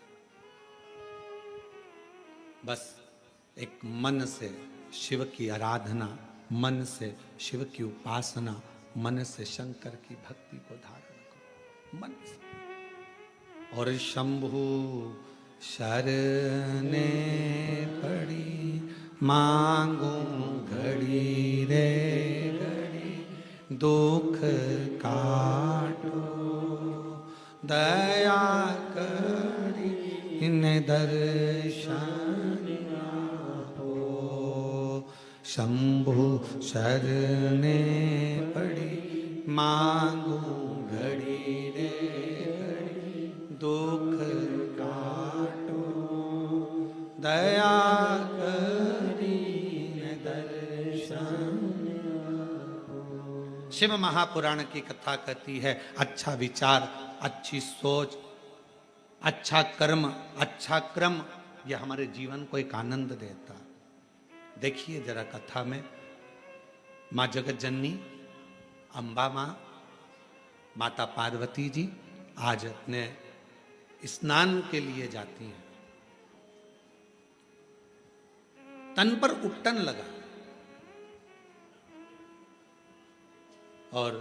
बस एक मन से शिव की आराधना, मन से शिव की उपासना, मन से शंकर की भक्ति को धारण करो, मन से। और शंभु शरणे पड़ी मांगू घड़ी रे घड़ी, दुख काटो दया करी इन दर्शन आपो। शंभु शरणे पड़ी मांगू घड़ी रे घड़ी, दुख काटो दया करी न दर्शन शिव महापुराण की कथा कहती है अच्छा विचार, अच्छी सोच, अच्छा कर्म, अच्छा क्रम, यह हमारे जीवन को एक आनंद देता। देखिए जरा कथा में माँ जगत जननी अम्बा माँ, माता पार्वती जी आज अपने स्नान के लिए जाती हैं। तन पर उपटन लगा और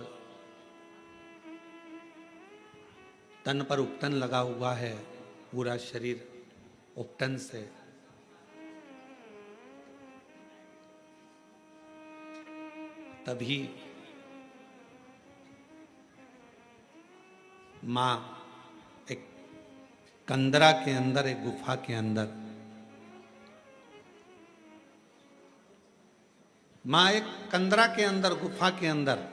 तन पर उपटन लगा हुआ है, पूरा शरीर उपटन से तभी मां एक कंदरा के अंदर, एक गुफा के अंदर, मां एक कंदरा के अंदर, गुफा के अंदर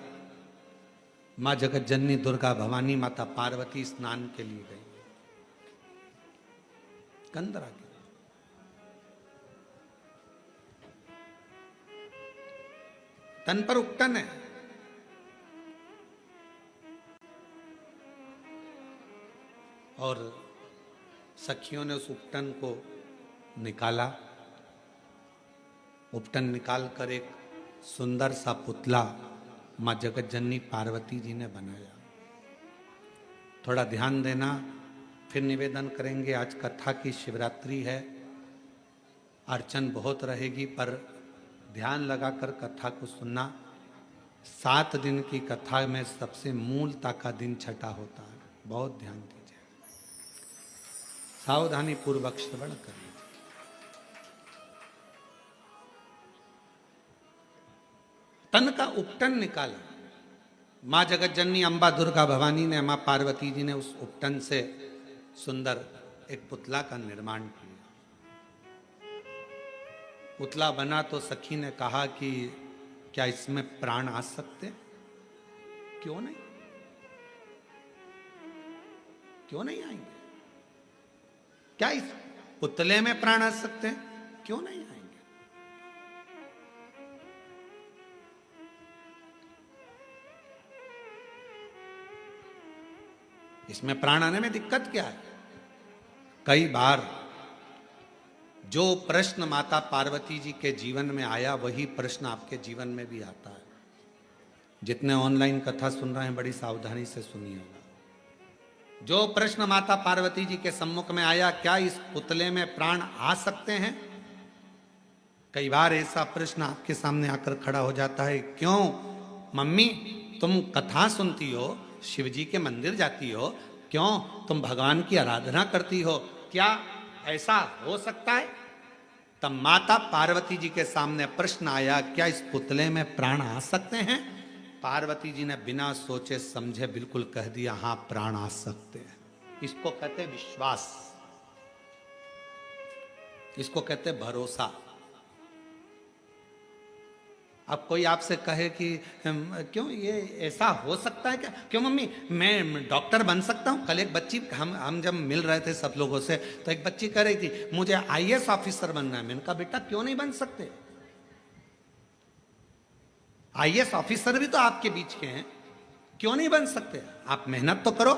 मां जगत जननी दुर्गा भवानी माता पार्वती स्नान के लिए गई। कंदरा के तन पर उपटन है और सखियों ने उस उपटन को निकाला। उपटन निकाल कर एक सुंदर सा पुतला मां जगत जननी पार्वती जी ने बनाया। थोड़ा ध्यान देना, फिर निवेदन करेंगे। आज कथा की शिवरात्रि है, अर्चन बहुत रहेगी, पर ध्यान लगाकर कथा को सुनना। 7 दिन की कथा में सबसे मूलता का दिन छठा होता है, बहुत ध्यान दीजिए, सावधानी पूर्वक श्रवण करिए। तन का उपटन निकाला। मां जगत जननी अम्बा दुर्गा भवानी ने, मां पार्वती जी ने उस उपटन से सुंदर एक पुतला का निर्माण किया। पुतला बना तो सखी ने कहा कि क्या इसमें प्राण आ सकते? क्यों नहीं, क्यों नहीं आएंगे? क्या इस पुतले में प्राण आ सकते हैं? क्यों नहीं आएंगे? इसमें प्राण आने में दिक्कत क्या है? कई बार जो प्रश्न माता पार्वती जी के जीवन में आया, वही प्रश्न आपके जीवन में भी आता है। जितने ऑनलाइन कथा सुन रहे हैं, बड़ी सावधानी से सुनिएगा। जो प्रश्न माता पार्वती जी के सम्मुख में आया, क्या इस पुतले में प्राण आ सकते हैं? कई बार ऐसा प्रश्न आपके सामने आकर खड़ा हो जाता है, क्यों मम्मी तुम कथा सुनती हो, शिव जी के मंदिर जाती हो, क्यों तुम भगवान की आराधना करती हो, क्या ऐसा हो सकता है? तब माता पार्वती जी के सामने प्रश्न आया, क्या इस पुतले में प्राण आ सकते हैं? पार्वती जी ने बिना सोचे समझे बिल्कुल कह दिया, हां प्राण आ सकते हैं। इसको कहते विश्वास, इसको कहते भरोसा। अब कोई आपसे कहे कि क्यों ये ऐसा हो सकता है क्या? क्यों मम्मी मैं डॉक्टर बन सकता हूं? कल एक बच्ची, हम जब मिल रहे थे सब लोगों से, तो एक बच्ची कह रही थी मुझे आईएएस ऑफिसर बनना है। मैंने कहा बेटा क्यों नहीं बन सकते? आईएएस ऑफिसर भी तो आपके बीच के हैं, क्यों नहीं बन सकते? आप मेहनत तो करो,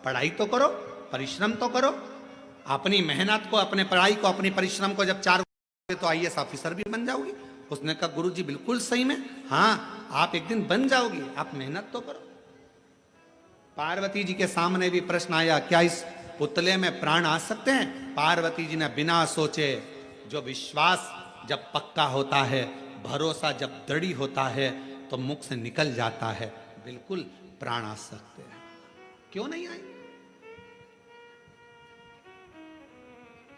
पढ़ाई तो करो, परिश्रम तो करो। अपनी मेहनत को, अपने पढ़ाई को, अपनी परिश्रम को जब 4 तो आईएएस ऑफिसर भी बन जाओगी। उसने कहा गुरुजी बिल्कुल सही में, हाँ आप एक दिन बन जाओगी, आप मेहनत तो करो। पार्वती जी के सामने भी प्रश्न आया, क्या इस पुतले में प्राण आ सकते हैं? पार्वती जी ने बिना सोचे, जो विश्वास जब पक्का होता है, भरोसा जब दृढ़ होता है, तो मुख से निकल जाता है, बिल्कुल प्राण आ सकते हैं। क्यों नहीं आए?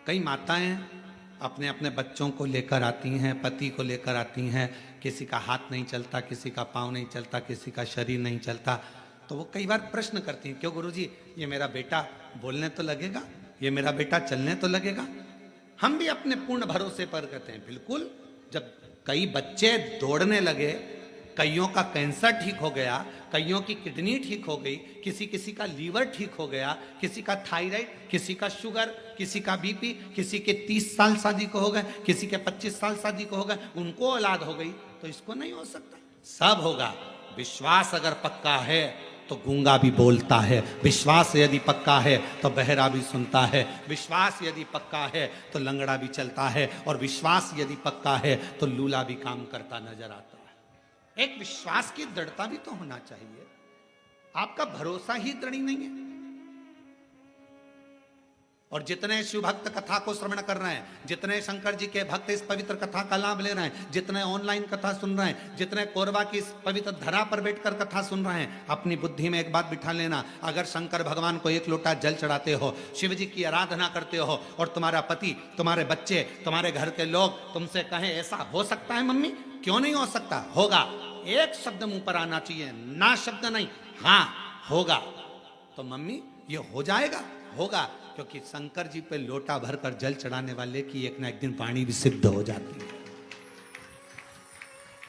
कई माताएं अपने अपने बच्चों को लेकर आती हैं, पति को लेकर आती हैं, किसी का हाथ नहीं चलता, किसी का पाँव नहीं चलता, किसी का शरीर नहीं चलता, तो वो कई बार प्रश्न करती हैं, क्यों गुरुजी ये मेरा बेटा बोलने तो लगेगा, ये मेरा बेटा चलने तो लगेगा? हम भी अपने पूर्ण भरोसे पर कहते हैं बिल्कुल। जब कई बच्चे दौड़ने लगे, कईयों का कैंसर ठीक हो गया, कईयों की किडनी ठीक हो गई, किसी का लीवर ठीक हो गया, किसी का थायराइड, किसी का शुगर, किसी का बीपी, किसी के 30 साल शादी को हो गए, किसी के 25 साल शादी को हो गए, उनको औलाद हो गई, तो इसको नहीं हो सकता? सब होगा विश्वास अगर पक्का है तो गूंगा भी बोलता है, विश्वास यदि पक्का है तो बहरा भी सुनता है, विश्वास यदि पक्का है तो लंगड़ा भी चलता है, और विश्वास यदि पक्का है तो लूला भी काम करता नजर आता है। एक विश्वास की दृढ़ता भी तो होना चाहिए। आपका भरोसा ही दृढ़ नहीं है। और जितने शिव भक्त कथा को श्रवण कर रहे हैं, जितने शंकर जी के भक्त इस पवित्र कथा का लाभ ले रहे हैं, जितने ऑनलाइन कथा सुन रहे हैं, जितने कोरबा की इस पवित्र धरा पर बैठकर कथा सुन रहे हैं, अपनी बुद्धि में एक बात बिठा लेना, अगर शंकर भगवान को एक लोटा जल चढ़ाते हो, शिव जी की आराधना करते हो, और तुम्हारा पति, तुम्हारे बच्चे, तुम्हारे घर के लोग तुमसे कहें ऐसा हो सकता है मम्मी, क्यों नहीं हो सकता, होगा, एक शब्द मुंह पर आना चाहिए, ना शब्द नहीं, हाँ होगा, तो मम्मी ये हो जाएगा, होगा, क्योंकि शंकर जी पे लोटा भरकर जल चढ़ाने वाले की एक ना एक दिन वाणी भी सिद्ध हो जाती है,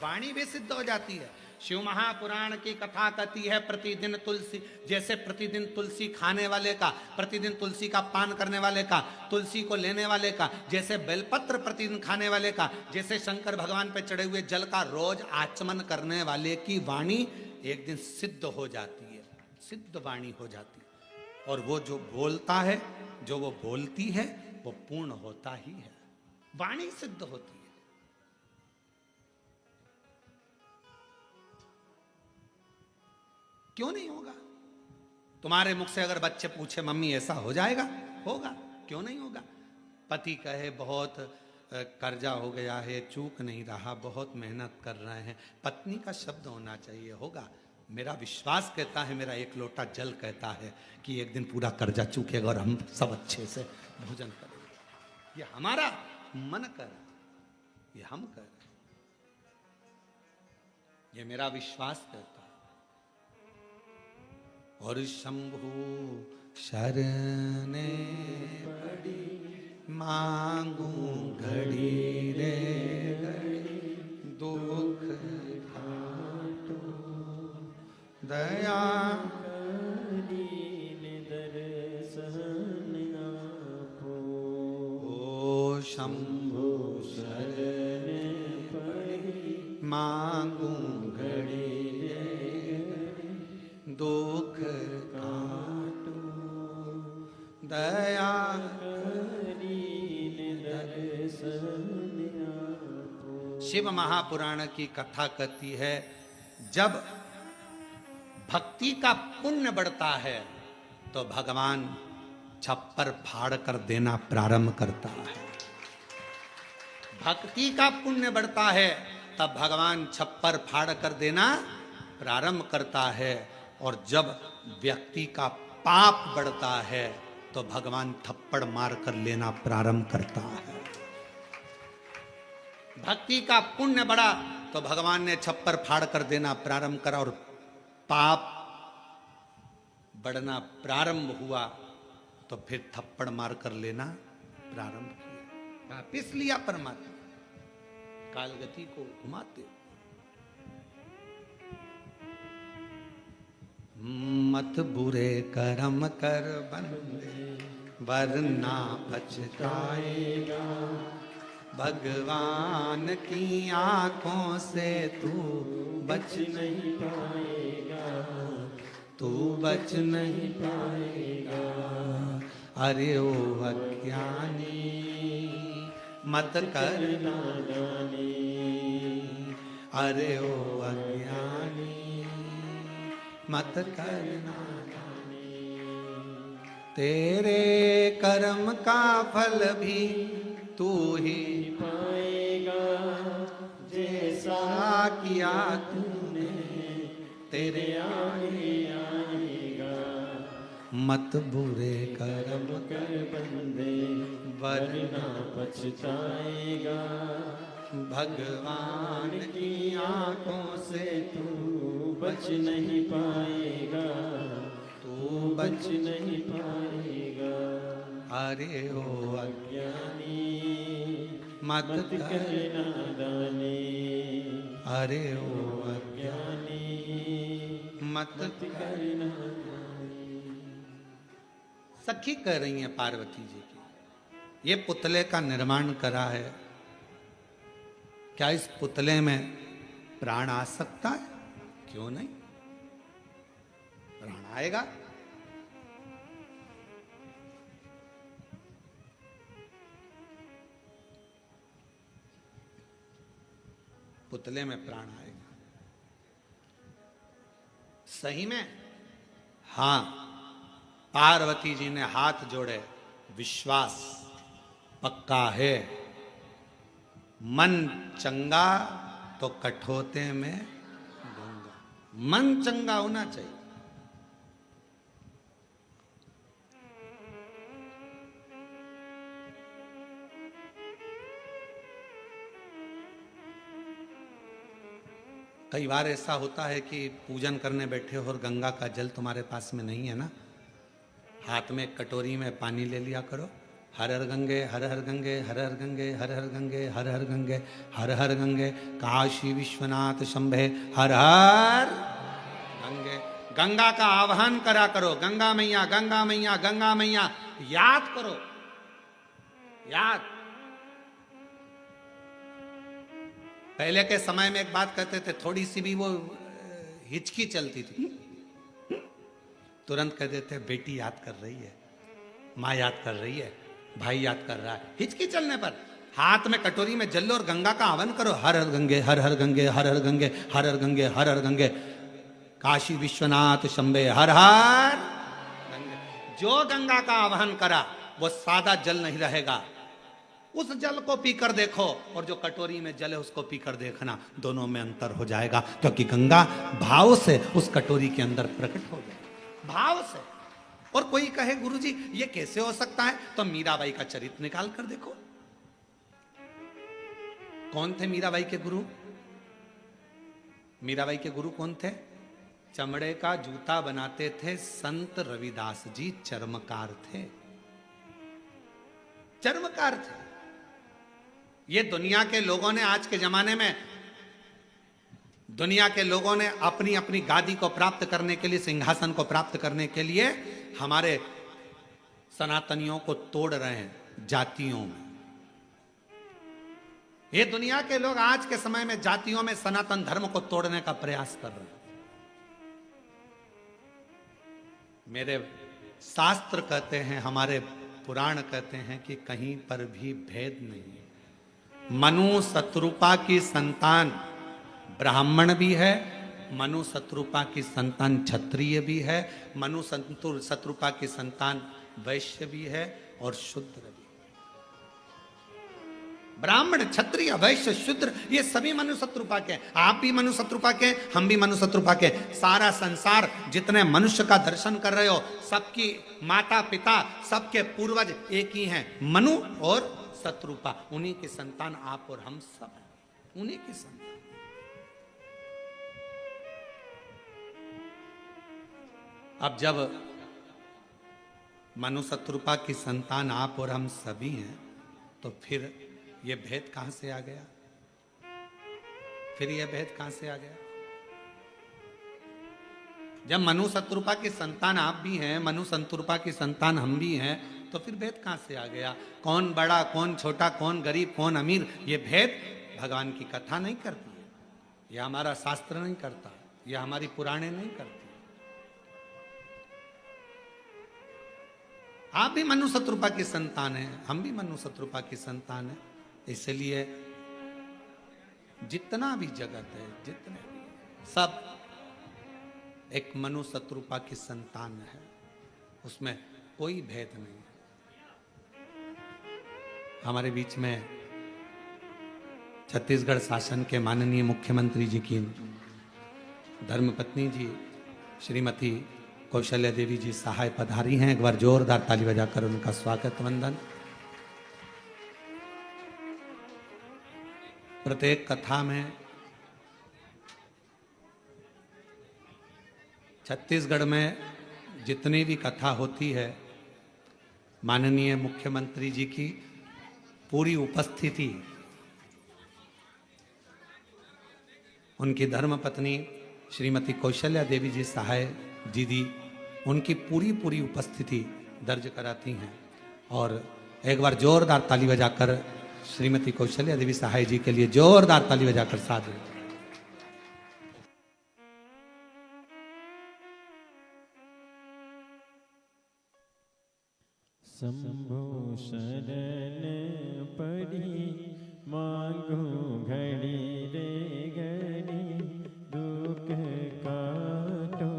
वाणी भी सिद्ध हो जाती है। शिव महापुराण की कथा कहती है प्रतिदिन तुलसी, जैसे प्रतिदिन तुलसी खाने वाले का, प्रतिदिन तुलसी का पान करने वाले का, तुलसी को लेने वाले का, जैसे बेलपत्र प्रतिदिन खाने वाले का, जैसे शंकर भगवान पे चढ़े हुए जल का रोज आचमन करने वाले की वाणी एक दिन सिद्ध हो जाती है, सिद्ध वाणी हो जाती है। और वो जो बोलता है, जो वो बोलती है, वो पूर्ण होता ही है, वाणी सिद्ध होती है। क्यों नहीं होगा? तुम्हारे मुख से अगर बच्चे पूछे मम्मी ऐसा हो जाएगा, होगा, क्यों नहीं होगा? पति कहे बहुत कर्जा हो गया है, चूक नहीं रहा, बहुत मेहनत कर रहे हैं, पत्नी का शब्द होना चाहिए, होगा। मेरा विश्वास कहता है, मेरा एक लोटा जल कहता है कि एक दिन पूरा कर्जा चूकेगा और हम सब अच्छे से भोजन करेंगे। ये हमारा मन कर, ये हम कर, ये मेरा विश्वास कहता है। और शंभु शरणे पड़ी मांगू घड़ी रे घड़ी, दुख दया ओ शंभु शरण पड़ी मांगू घड़ी दुख काटो दया शिव महापुराण की कथा कहती है, जब भक्ति का पुण्य बढ़ता है तो भगवान छप्पर फाड़ कर देना प्रारंभ करता है। भक्ति का पुण्य बढ़ता है तब भगवान छप्पर फाड़ कर देना प्रारंभ करता है, और जब व्यक्ति का पाप बढ़ता है तो भगवान थप्पड़ मार कर लेना प्रारंभ करता है। भक्ति का पुण्य बढ़ा तो भगवान ने छप्पर फाड़ कर देना प्रारंभ करा, और पाप बढ़ना प्रारंभ हुआ तो फिर थप्पड़ मार कर लेना प्रारंभ किया, वापिस लिया परमात्मा, कालगति को घुमाते। मत बुरे कर्म कर बंदे वरना पछताएगा, भगवान की आंखों से तू बच नहीं पाएगा, तू बच नहीं पाएगा। अरे ओ अज्ञानी मत कर नादानी, अरे ओ अज्ञानी मत कर नादानी, तेरे कर्म का फल भी तू ही पाएगा, जैसा किया तूने तेरे आगे आएगा। मत बुरे कर्म कर बंदे वरना पछताएगा, भगवान की आंखों से तू बच नहीं पाएगा, तू बच नहीं पाएगा। अरे ओ अज्ञानी मत कर नादानी, अरे ओ अज्ञानी मत कर नादानी। सखी कह रही है पार्वती जी की, ये पुतले का निर्माण करा है, क्या इस पुतले में प्राण आ सकता है? क्यों नहीं, प्राण आएगा। पुतले में प्राण आएगा। सही में हां, पार्वती जी ने हाथ जोड़े, विश्वास पक्का है, मन चंगा तो कठोते में गंगा। मन चंगा होना चाहिए। कई बार ऐसा होता है कि पूजन करने बैठे हो और गंगा का जल तुम्हारे पास में नहीं है ना, हाथ में कटोरी में पानी ले लिया करो। हर हर गंगे हर हर गंगे हर हर गंगे हर हर गंगे हर हर गंगे हर हर गंगे, काशी विश्वनाथ शंभे हर हर गंगे। गंगा का आह्वान करा करो, गंगा मैया गंगा मैया गंगा मैया, याद करो, याद। पहले के समय में एक बात कहते थे, थोड़ी सी भी वो हिचकी चलती थी, तुरंत कह देते बेटी याद कर रही है, माँ याद कर रही है, भाई याद कर रहा है। हिचकी चलने पर हाथ में कटोरी में जल लो और गंगा का आह्वान करो, हर हर गंगे हर हर गंगे हर हर गंगे हर हर गंगे हर हर गंगे, काशी विश्वनाथ शंभे हर हर गंगे। जो गंगा का आह्वान करा वो सादा जल नहीं रहेगा, उस जल को पीकर देखो और जो कटोरी में जल है उसको पीकर देखना, दोनों में अंतर हो जाएगा, क्योंकि गंगा भाव से उस कटोरी के अंदर प्रकट हो जाएगी, भाव से। और कोई कहे गुरुजी ये कैसे हो सकता है, तो मीराबाई का चरित्र निकाल कर देखो। कौन थे मीराबाई के गुरु? मीराबाई के गुरु कौन थे? चमड़े का जूता बनाते थे संत रविदास जी, चर्मकार थे, चर्मकार थे। ये दुनिया के लोगों ने, आज के जमाने में दुनिया के लोगों ने अपनी अपनी गादी को प्राप्त करने के लिए, सिंहासन को प्राप्त करने के लिए हमारे सनातनियों को तोड़ रहे हैं जातियों में। ये दुनिया के लोग आज के समय में जातियों में सनातन धर्म को तोड़ने का प्रयास कर रहे हैं। मेरे शास्त्र कहते हैं, हमारे पुराण कहते हैं कि कहीं पर भी भेद नहीं है। मनु शत्रुपा की संतान ब्राह्मण भी है, मनु शत्रुपा की संतान क्षत्रिय भी है, मनु शत्रुपा की संतान वैश्य भी है और शूद्र भी। ब्राह्मण क्षत्रिय वैश्य शूद्र ये सभी मनु शत्रुपा के। आप भी मनु शत्रुपा के, हम भी मनु शत्रुपा के। सारा संसार जितने मनुष्य का दर्शन कर रहे हो, सबकी माता पिता, सबके पूर्वज एक ही हैं, मनु और शत्रुपा। उन्हीं की संतान आप और हम सब हैं, उन्हीं की संतान। अब जब मनु शत्रुपा की संतान आप और हम सभी हैं, तो फिर ये भेद कहां से आ गया? फिर ये भेद कहां से आ गया? जब मनु शत्रुपा की संतान आप भी हैं, मनु शत्रुपा की संतान हम भी हैं, तो फिर भेद कहां से आ गया? कौन बड़ा कौन छोटा, कौन गरीब कौन अमीर, ये भेद भगवान की कथा नहीं करती है, यह हमारा शास्त्र नहीं करता, यह हमारी पुराणे नहीं करती। आप भी मनु शत्रुपा की संतान हैं, हम भी मनु शत्रुपा की संतान हैं। इसलिए जितना भी जगत है, जितने भी सब एक मनु शत्रुपा की संतान है, उसमें कोई भेद नहीं। हमारे बीच में छत्तीसगढ़ शासन के माननीय मुख्यमंत्री जी की धर्मपत्नी जी श्रीमती कौशल्या देवी जी सहाय पधारी हैं। एक बार जोरदार ताली बजाकर उनका स्वागत वंदन। प्रत्येक कथा में छत्तीसगढ़ में जितनी भी कथा होती है, माननीय मुख्यमंत्री जी की पूरी उपस्थिति, उनकी धर्मपत्नी श्रीमती कौशल्या देवी जी सहाय दीदी, उनकी पूरी उपस्थिति दर्ज कराती हैं। और एक बार जोरदार ताली बजाकर श्रीमती कौशल्या देवी सहाय जी के लिए जोरदार ताली बजाकर साथ। शंभो शरण पड़ी मांगू घड़ी रे घड़ी दुख काटो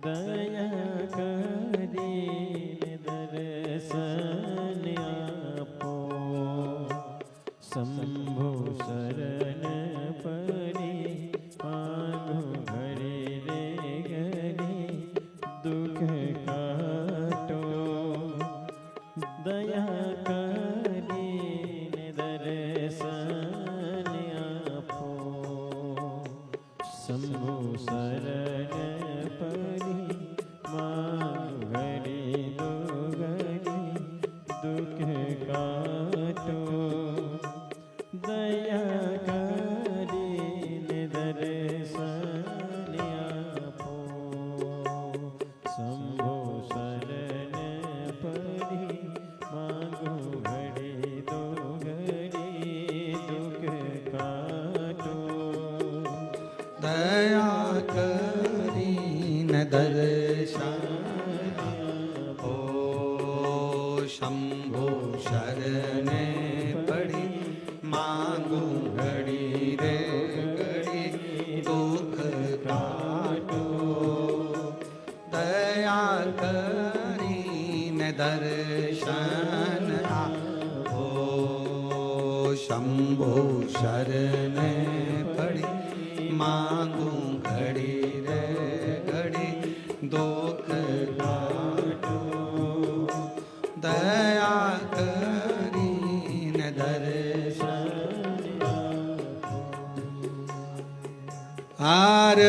दया करी दर्शन आपो शंभो शरण पड़ी मांगू घड़ी रे घड़ी दुख काटो दया करीने दर्शन आपो शंभो शरण पड़ी मांगू घड़ी दो घड़ी दुख काटो दया करीने दर्शन आपो शंभो शरण पड़ी मांगो घड़ी दो घड़ी दुख काटो दया करीन दर्शन ओ शंभो शरण पड़ी मांगू घड़ी रे घड़ी दुख काटो दया करीन दर्शन ओ शंभो शरण पड़ी मांगू घड़ी रे घड़ी दुख काटो दया करीन दर्शन हर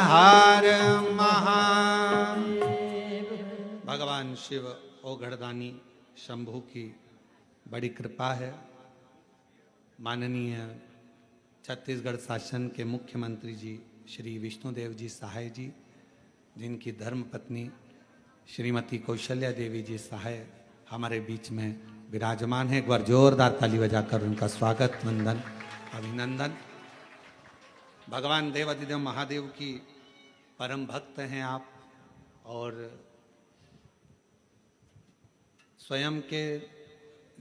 हर महादेव। भगवान शिव ओघड़दानी शंभु की बड़ी कृपा है। माननीय छत्तीसगढ़ शासन के मुख्यमंत्री जी श्री विष्णुदेव जी सहाय जी, जिनकी धर्म पत्नी श्रीमती कौशल्या देवी जी सहाय हमारे बीच में विराजमान है। एक बार जोरदार ताली बजाकर उनका स्वागत, वंदन, अभिनंदन। भगवान देवाधिदेव महादेव की परम भक्त हैं आप, और स्वयं के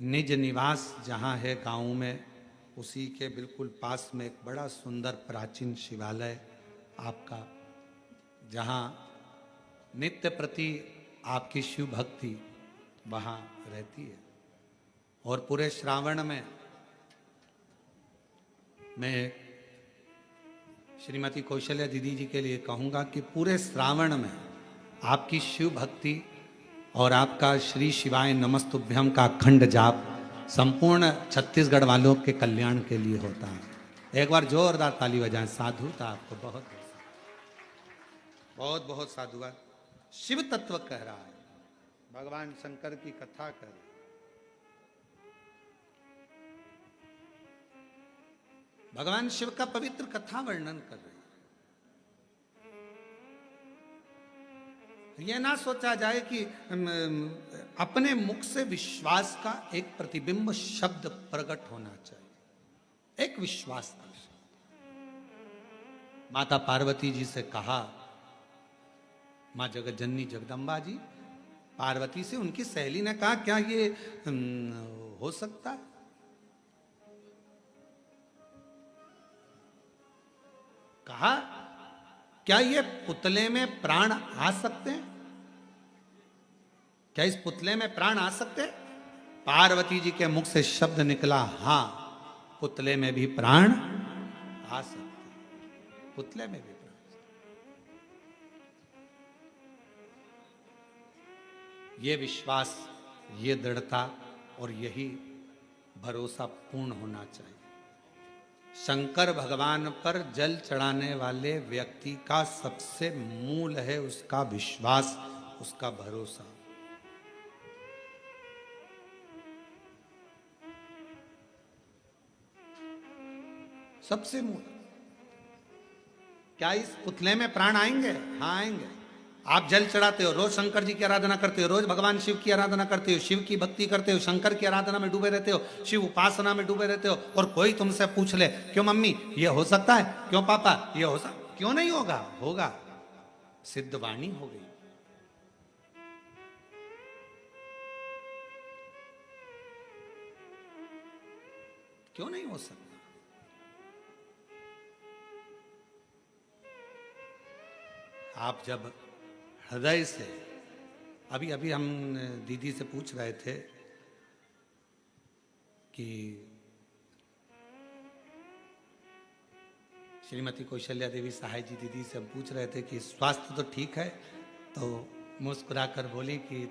निज निवास जहाँ है गाँव में, उसी के बिल्कुल पास में एक बड़ा सुंदर प्राचीन शिवालय आपका, जहाँ नित्य प्रति आपकी शिव भक्ति वहाँ रहती है। और पूरे श्रावण में मैं श्रीमती कौशल्या दीदी जी के लिए कहूँगा कि पूरे श्रावण में आपकी शिव भक्ति और आपका श्री शिवाय नमस्तुभ्यम का अखंड जाप संपूर्ण छत्तीसगढ़ वालों के कल्याण के लिए होता है। एक बार जोरदार ताली बजाएं। साधुता आपको बहुत बहुत बहुत साधुवाद। शिव तत्व कह रहा है, भगवान शंकर की कथा कर रहा है। भगवान शिव का पवित्र कथा वर्णन कर रहे हैं। यह ना सोचा जाए कि अपने मुख से विश्वास का एक प्रतिबिंब शब्द प्रकट होना चाहिए, एक विश्वास का शब्द। माता पार्वती जी से कहा, माँ जगत जननी जगदम्बा जी, पार्वती से उनकी सहेली ने कहा, क्या ये हो सकता है? कहा, क्या ये पुतले में प्राण आ सकते हैं? क्या इस पुतले में प्राण आ सकते हैं? पार्वती जी के मुख से शब्द निकला, हां, पुतले में भी प्राण आ सकते हैं, पुतले में भी प्राण। ये विश्वास, ये दृढ़ता और यही भरोसा पूर्ण होना चाहिए। शंकर भगवान पर जल चढ़ाने वाले व्यक्ति का सबसे मूल है उसका विश्वास, उसका भरोसा। सबसे मूल। क्या इस पुतले में प्राण आएंगे? हाँ, आएंगे। आप जल चढ़ाते हो, रोज शंकर जी की आराधना करते हो, रोज भगवान शिव की आराधना करते हो, शिव की भक्ति करते हो, शंकर की आराधना में डूबे रहते हो, शिव उपासना में डूबे रहते हो, और कोई तुमसे पूछ ले, क्यों मम्मी ये हो सकता है, क्यों पापा ये हो सकता, क्यों नहीं होगा? होगा। सिद्ध वाणी हो गई। क्यों नहीं हो सकता? आप जब हृदय से, अभी अभी हम दीदी से पूछ रहे थे कि श्रीमती कौशल्या देवी सहाय जी दीदी से हम पूछ रहे थे कि स्वास्थ्य तो ठीक है, तो मुस्कुराकर बोली कि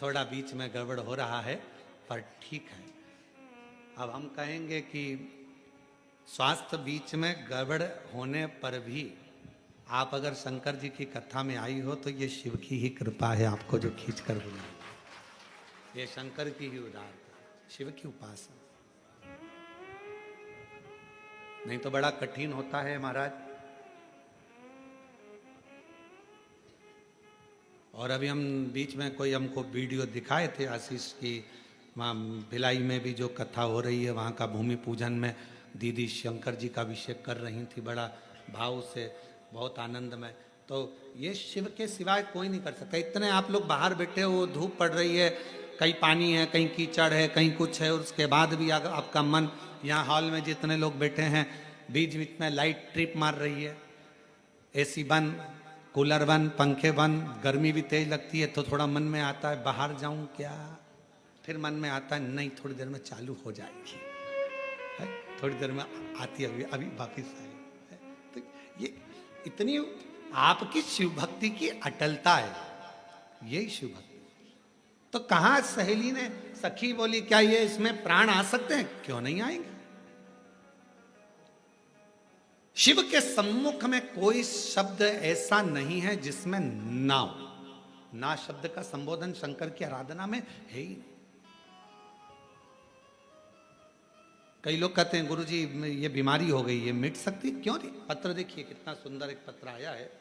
थोड़ा बीच में गड़बड़ हो रहा है पर ठीक है। अब हम कहेंगे कि स्वास्थ्य बीच में गड़बड़ होने पर भी आप अगर शंकर जी की कथा में आई हो तो ये शिव की ही कृपा है, आपको जो खींच कर बुलाई। ये शंकर की ही उदारता, शिव की उपासना। नहीं तो बड़ा कठिन होता है महाराज। और अभी हम बीच में कोई हमको वीडियो दिखाए थे आशीष की, वहाँ भिलाई में भी जो कथा हो रही है वहाँ का भूमि पूजन में दीदी शंकर जी का अभिषेक कर रही थी बड़ा भाव से, बहुत आनंद में। तो ये शिव के सिवाय कोई नहीं कर सकता। इतने आप लोग बाहर बैठे हो, धूप पड़ रही है, कहीं पानी है, कहीं कीचड़ है, कहीं कुछ है, और उसके बाद भी आपका मन, यहाँ हॉल में जितने लोग बैठे हैं, बीच बीच में लाइट ट्रिप मार रही है, एसी बंद, कूलर बंद, पंखे बंद, गर्मी भी तेज लगती है, तो थोड़ा मन में आता है बाहर जाऊं क्या, फिर मन में आता है नहीं थोड़ी देर में चालू हो जाएगी, है? थोड़ी देर में आती है, अभी वापिस आई। तो ये इतनी आपकी शिव भक्ति की अटलता है, यही शिव भक्ति। तो कहा सहेली ने, सखी बोली क्या ये इसमें प्राण आ सकते हैं? क्यों नहीं आएंगे। शिव के सम्मुख में कोई शब्द ऐसा नहीं है जिसमें ना हो। ना शब्द का संबोधन शंकर की आराधना में है ही नहीं। कई लोग कहते हैं गुरुजी ये बीमारी हो गई, ये मिट सकती? क्यों नहीं। पत्र देखिए कितना सुंदर एक पत्र आया है।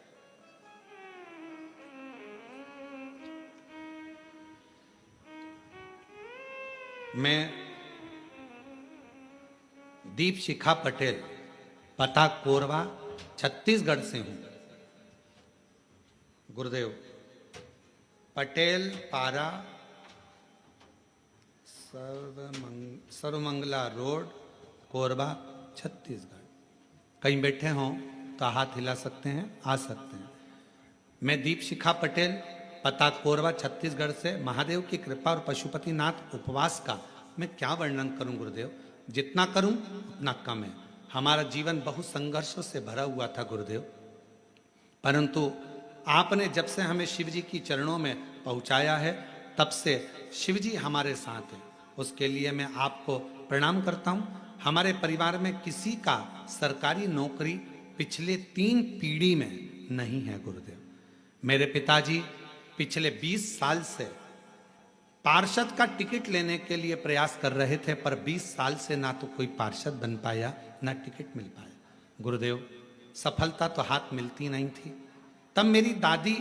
मैं दीप शिखा पटेल, पता कोरबा, छत्तीसगढ़ से हूं। गुरुदेव, पटेल पारा, सर्वमंगला रोड, कोरबा, छत्तीसगढ़। कहीं बैठे हों तो हाथ हिला सकते हैं, आ सकते हैं। मैं दीप शिखा पटेल, पता कोरबा, छत्तीसगढ़ से। महादेव की कृपा और पशुपतिनाथ उपवास का मैं क्या वर्णन करूं गुरुदेव, जितना करूं उतना कम है। हमारा जीवन बहुत संघर्षों से भरा हुआ था गुरुदेव, परंतु आपने जब से हमें शिव जी की चरणों में पहुंचाया है तब से शिव जी हमारे साथ हैं। उसके लिए मैं आपको प्रणाम करता हूं। हमारे परिवार में किसी का सरकारी नौकरी पिछले 3 पीढ़ी में नहीं है गुरुदेव। मेरे पिताजी पिछले 20 साल से पार्षद का टिकट लेने के लिए प्रयास कर रहे थे, पर 20 साल से ना तो कोई पार्षद बन पाया ना टिकट मिल पाया। गुरुदेव, सफलता तो हाथ मिलती नहीं थी। तब मेरी दादी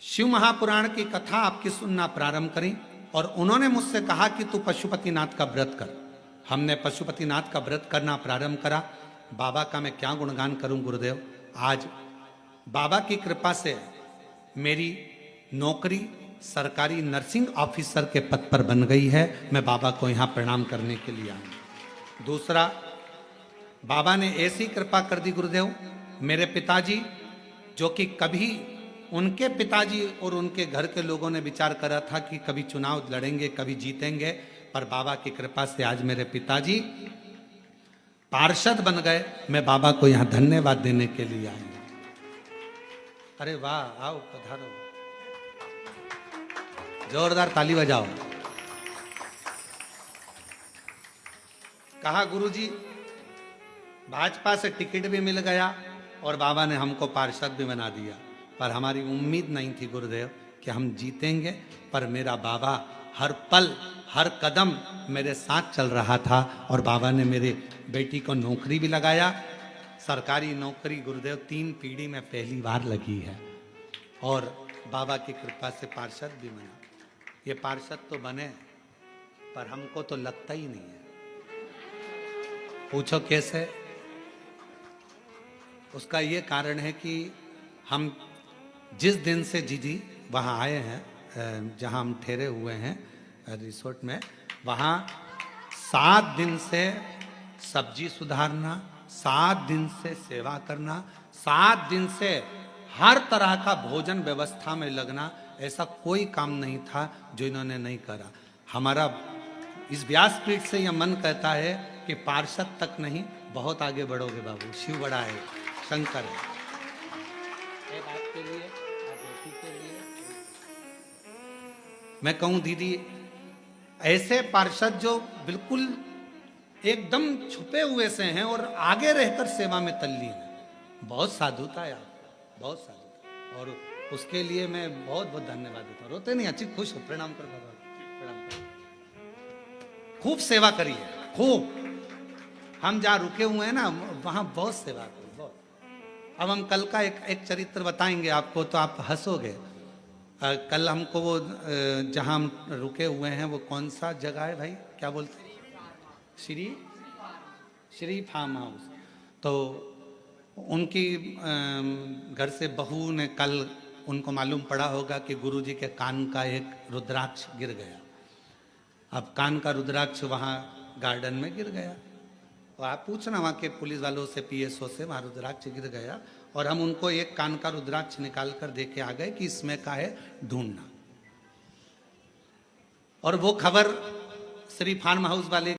शिव महापुराण की कथा आपकी सुनना प्रारंभ करी और उन्होंने मुझसे कहा कि तू पशुपतिनाथ का व्रत कर। हमने पशुपतिनाथ का व्रत करना प्रारंभ करा। बाबा का मैं क्या गुणगान करूं गुरुदेव। आज बाबा की कृपा से मेरी नौकरी सरकारी नर्सिंग ऑफिसर के पद पर बन गई है। मैं बाबा को यहाँ प्रणाम करने के लिए आया। दूसरा, बाबा ने ऐसी कृपा कर दी गुरुदेव, मेरे पिताजी जो कि कभी उनके पिताजी और उनके घर के लोगों ने विचार करा था कि कभी चुनाव लड़ेंगे, कभी जीतेंगे, पर बाबा की कृपा से आज मेरे पिताजी पार्षद बन गए। मैं बाबा को यहाँ धन्यवाद देने के लिए आया। अरे वाह, आओ पधारो, जोरदार ताली बजाओ। कहा गुरुजी भाजपा से टिकट भी मिल गया और बाबा ने हमको पार्षद भी बना दिया, पर हमारी उम्मीद नहीं थी गुरुदेव कि हम जीतेंगे। पर मेरा बाबा हर पल हर कदम मेरे साथ चल रहा था और बाबा ने मेरे बेटी को नौकरी भी लगाया। सरकारी नौकरी गुरुदेव 3 पीढ़ी में पहली बार लगी है और बाबा की कृपा से पार्षद भी बना। ये पार्षद तो बने पर हमको तो लगता ही नहीं है। पूछो कैसे? उसका ये कारण है कि हम जिस दिन से जी वहाँ आए हैं, जहाँ हम ठहरे हुए हैं रिसोर्ट में, वहाँ 7 दिन से सब्जी सुधारना, 7 दिन से सेवा करना, 7 दिन से हर तरह का भोजन व्यवस्था में लगना, ऐसा कोई काम नहीं था जो इन्होंने नहीं करा। हमारा इस व्यासपीठ से यह मन कहता है कि पार्षद तक नहीं, बहुत आगे बढ़ोगे बाबू। शिव बड़ा है, शंकर है। एक आपके लिए, आप बेटी के लिए मैं कहूं दीदी, ऐसे पार्षद जो बिल्कुल एकदम छुपे हुए से हैं और आगे रहकर सेवा में तल्लीन है, बहुत साधुता है आप, बहुत साधुता। और उसके लिए मैं बहुत बहुत धन्यवाद देता हूँ। रोते नहीं, अच्छी खुश हो, प्रणाम कर बाबा, प्रणाम कर। खूब सेवा करी है, खूब। हम जहाँ रुके हुए हैं ना, वहाँ बहुत सेवा करी, बहुत। अब हम कल का एक चरित्र बताएंगे आपको, तो आप हंसोगे। कल हमको वो जहाँ हम रुके हुए हैं, वो कौन सा जगह है भाई, क्या बोलते हैं? Shri farm house. तो उनकी घर से बहू ने कल, उनको मालूम पड़ा होगा कि गुरुजी के कान का एक रुद्राक्ष गिर गया। अब कान का रुद्राक्ष वहाँ गार्डन में गिर गया। तो आप पूछना वहाँ के पुलिस वालों से, पीएसओ से, वहाँ रुद्राक्ष गिर गया। और हम उनको एक कान का रुद्राक्ष निकाल कर दे के आ गए कि इसमें का है, ढूंढना। और वो खबर श्री फार्म हाउस वाले